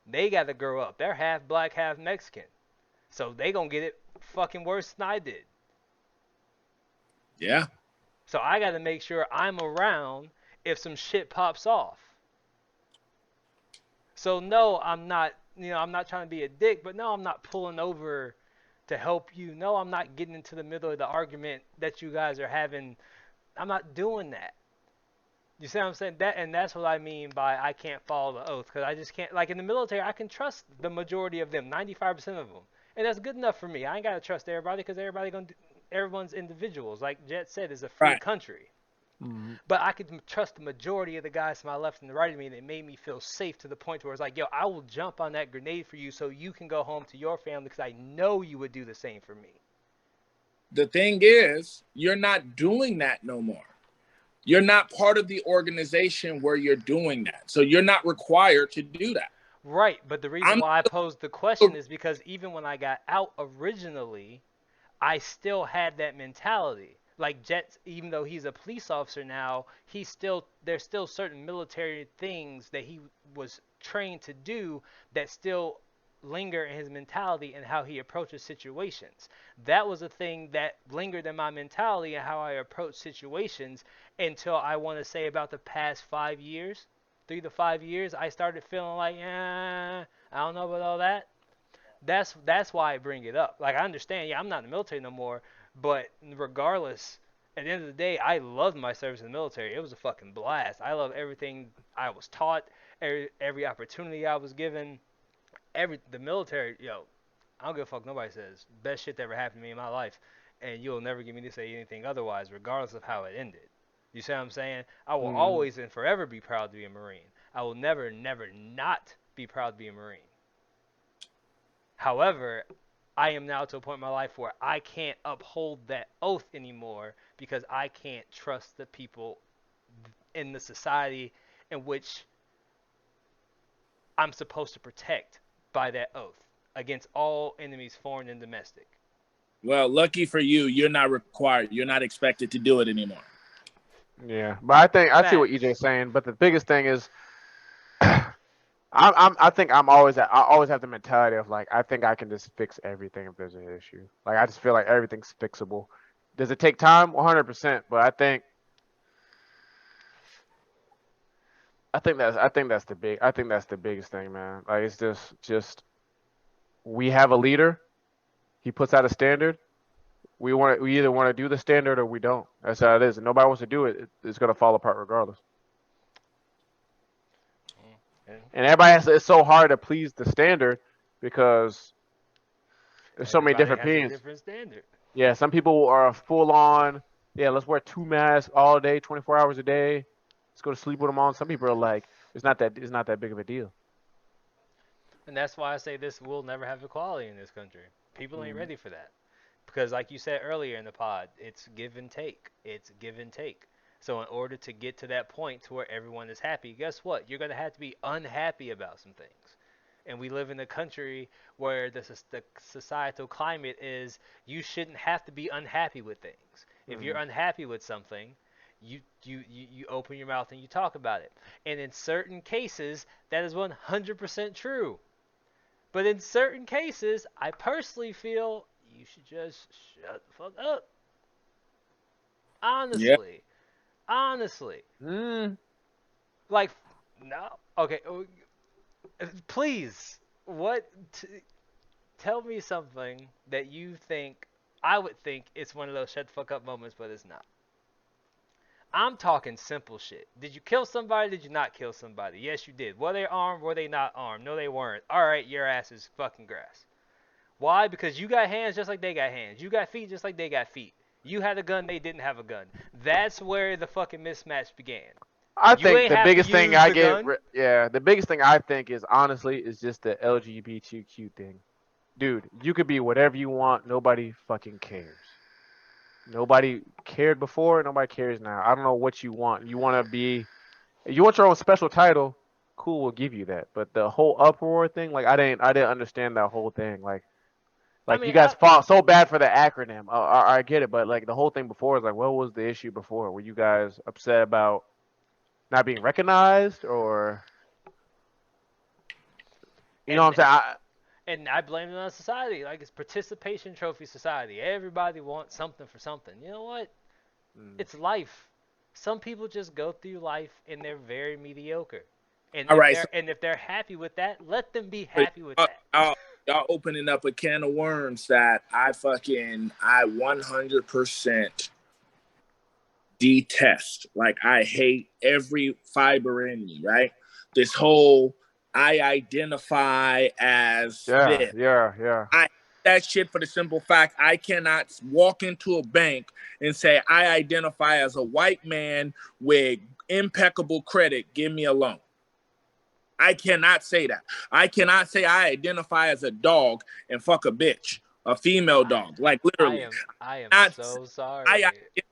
They got to grow up. They're half black, half Mexican. So they going to get it fucking worse than I did. Yeah. So I got to make sure I'm around if some shit pops off. So no, I'm not, I'm not trying to be a dick, but no, I'm not pulling over to help you. No, I'm not getting into the middle of the argument that you guys are having. I'm not doing that. You see what I'm saying? That's what I mean by I can't follow the oath because I just can't. Like in the military, I can trust the majority of them, 95% of them, and that's good enough for me. I ain't gotta trust everybody because everyone's individuals. Like Jet said, it's a free country. Mm-hmm. But I could trust the majority of the guys to my left and the right of me, and it made me feel safe to the point where it's like, yo, I will jump on that grenade for you so you can go home to your family because I know you would do the same for me. The thing is, you're not doing that no more. You're not part of the organization where you're doing that. So you're not required to do that. Right, but the reason why I posed the question is because even when I got out originally, I still had that mentality. Like Jet, even though he's a police officer now, there's still certain military things that he was trained to do that still linger in his mentality and how he approaches situations. That was a thing that lingered in my mentality and how I approach situations until I want to say about the past 5 years, 3 to 5 years, I started feeling like, I don't know about all that. That's why I bring it up. Like I understand, I'm not in the military no more, but regardless, at the end of the day, I loved my service in the military. It was a fucking blast. I love everything I was taught, every opportunity I was given. The military, I don't give a fuck nobody says. Best shit that ever happened to me in my life. And you'll never get me to say anything otherwise, regardless of how it ended. You see what I'm saying? I will always and forever be proud to be a Marine. I will never, never not be proud to be a Marine. However, I am now to a point in my life where I can't uphold that oath anymore because I can't trust the people in the society in which I'm supposed to protect by that oath against all enemies, foreign and domestic. Well, lucky for you, you're not required. You're not expected to do it anymore. Yeah, but I see what EJ's saying. But the biggest thing is, I think I always have the mentality of like I think I can just fix everything if there's an issue. Like I just feel like everything's fixable. Does it take time? 100%. But I think that's the biggest thing, man. Like it's just we have a leader. He puts out a standard. We either want to do the standard or we don't. That's how it is. And nobody wants to do it. It's gonna fall apart regardless. And it's so hard to please the standard because there's so many different opinions. Different standard. Yeah, some people are full on. Yeah, let's wear 2 masks all day, 24 hours a day. Let's go to sleep with them on. Some people are like, it's not that big of a deal. And that's why I say this will never have equality in this country. People ain't ready for that. Because like you said earlier in the pod, it's give and take. It's give and take. So in order to get to that point to where everyone is happy, guess what? You're going to have to be unhappy about some things. And we live in a country where the societal climate is you shouldn't have to be unhappy with things. If you're unhappy with something, you open your mouth and you talk about it. And in certain cases, that is 100% true. But in certain cases, I personally feel you should just shut the fuck up. Honestly. Yep. Honestly. Like, no. Okay. Please. Tell me something that you think, I would think it's one of those shut the fuck up moments, but it's not. I'm talking simple shit. Did you kill somebody? Did you not kill somebody? Yes, you did. Were they armed? Were they not armed? No, they weren't. All right, your ass is fucking grass. Why? Because you got hands just like they got hands. You got feet just like they got feet. You had a gun, they didn't have a gun. That's where the fucking mismatch began. I You think ain't the have to biggest thing use I the get, gun. the biggest thing I think is honestly is just the LGBTQ thing. Dude, you could be whatever you want. Nobody fucking cares. Nobody cared before. Nobody cares now. I don't know what you want. You want to be, you want your own special title. Cool, we'll give you that. But the whole uproar thing, like I didn't understand that whole thing. I Like you mean, guys fought so bad for the acronym. I get it, but like the whole thing before is like, what was the issue before? Were you guys upset about not being recognized, or you know what and I'm saying? and I blame it on society. Like, it's participation trophy society. Everybody wants something for something. You know what? It's life. Some people just go through life and they're very mediocre. And All if right, they're so and if they're happy with that, let them be happy with that. y'all opening up a can of worms that I 100% detest. Like, I hate every fiber in me, right? This whole I identify as this. Yeah. I hate that shit for the simple fact I cannot walk into a bank and say I identify as a white man with impeccable credit. Give me a loan. I cannot say that. I cannot say I identify as a dog and fuck a bitch, a female dog, like literally. I am Not so I sorry.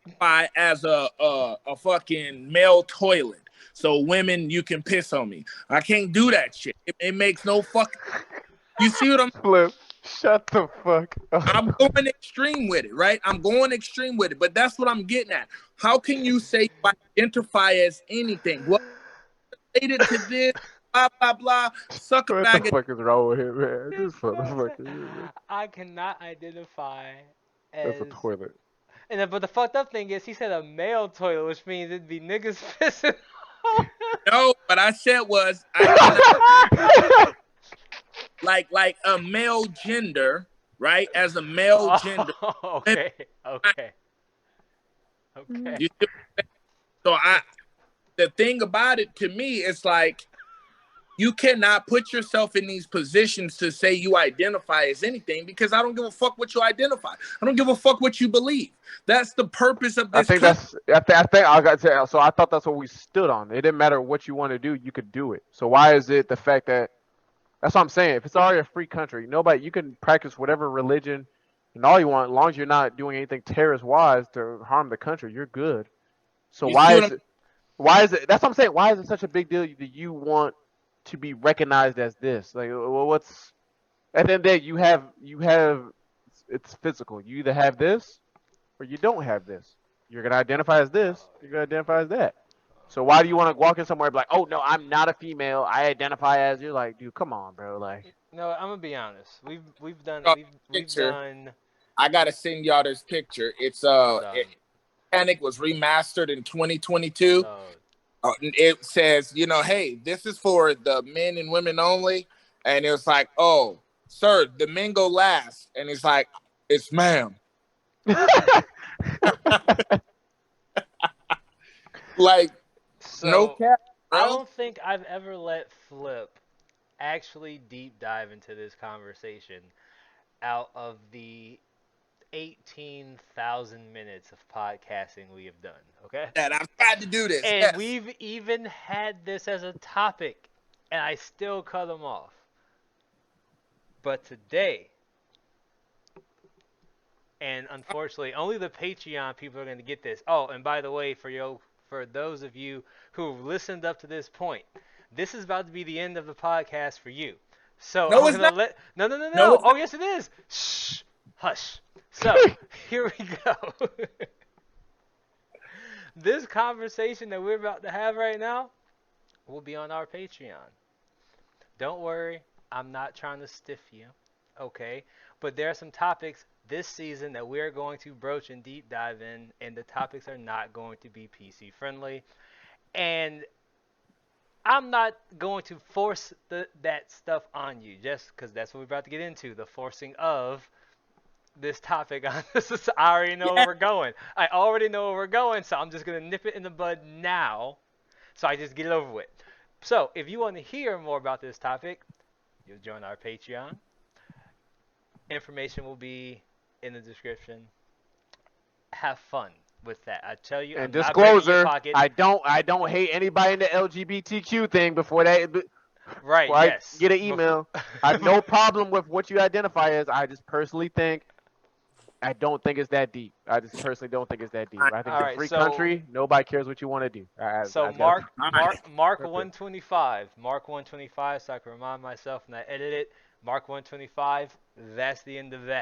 identify as a fucking male toilet. So women, you can piss on me. I can't do that shit. It makes no fucking. You see what Flip, shut the fuck I'm up. going extreme with it, right? I'm going extreme with it, but that's what I'm getting at. How can you say you identify as anything? Well, related to this, blah blah blah. Suck a What the bag of. fuck is wrong with him, man? This This man said, motherfucker, I cannot identify that's a as. toilet. And then, but the fucked up thing is, he said a male toilet, which means it'd be niggas pissing on No, what I said was I cannot him. like a male gender, right? As a male gender, Oh, okay. you see, so the thing about it to me is like you cannot put yourself in these positions to say you identify as anything because I don't give a fuck what you identify. I don't give a fuck what you believe. That's the purpose of I this think country. that's. I think I got to. So I thought that's what we stood on. It didn't matter what you want to do, you could do it. So why is it the fact that that's what I'm saying? If it's already a free country, nobody you can practice whatever religion and all you want, as long as you're not doing anything terrorist wise to harm the country, you're good. So You see why what is I'm it? Why is it? That's what I'm saying. Why is it such a big deal that you want to be recognized as this? Like, well, what's at the end of the day, you have it's physical. You either have this or you don't have this. You're gonna identify as this. You're gonna identify as that. So why do you want to walk in somewhere and be like, oh no, I'm not a female. I identify as. You're like, dude, come on, bro. Like, No, I'm gonna be honest. We've done talking we've picture? done I gotta send y'all this picture. It's done. Panic was remastered in 2022. No, It says, hey, this is for the men and women only. And it was like, oh, sir, the men go last. And it's like, it's ma'am. Like, no so cap, I bro. don't think I've ever let Flip actually deep dive into this conversation out of the 18,000 minutes of podcasting we have done. Okay. That I've tried to do this. And Yes. we've even had this as a topic, and I still cut them off. But today, and unfortunately, only the Patreon people are going to get this. Oh, and by the way, for those of you who've listened up to this point, this is about to be the end of the podcast for you. So No, I'm it's gonna not. let no. No, it's Oh not. yes, it is. Shh, hush. So here we go. This conversation that we're about to have right now will be on our Patreon. Don't worry, I'm not trying to stiff you, okay? But there are some topics this season that we're going to broach and deep dive in, and the topics are not going to be PC friendly. And I'm not going to force that stuff on you just because that's what we're about to get into, the forcing of this topic on this. I already know where we're going. I already know where we're going, so I'm just gonna nip it in the bud now, so I just get it over with. So if you want to hear more about this topic, you'll join our Patreon. Information will be in the description. Have fun with that. I tell you, And I'm not breaking your disclosure, pocket. I don't hate anybody in the LGBTQ thing before Right. I Yes. get an email. I have no problem with what you identify as. I just personally I don't think it's that deep. I just personally don't think it's that deep. I think All it's a right, free so- country. Nobody cares what you want to do. So I gotta- Mark Okay. 125. Mark 125. So I can remind myself when I edit it. Mark 125. That's the end of that.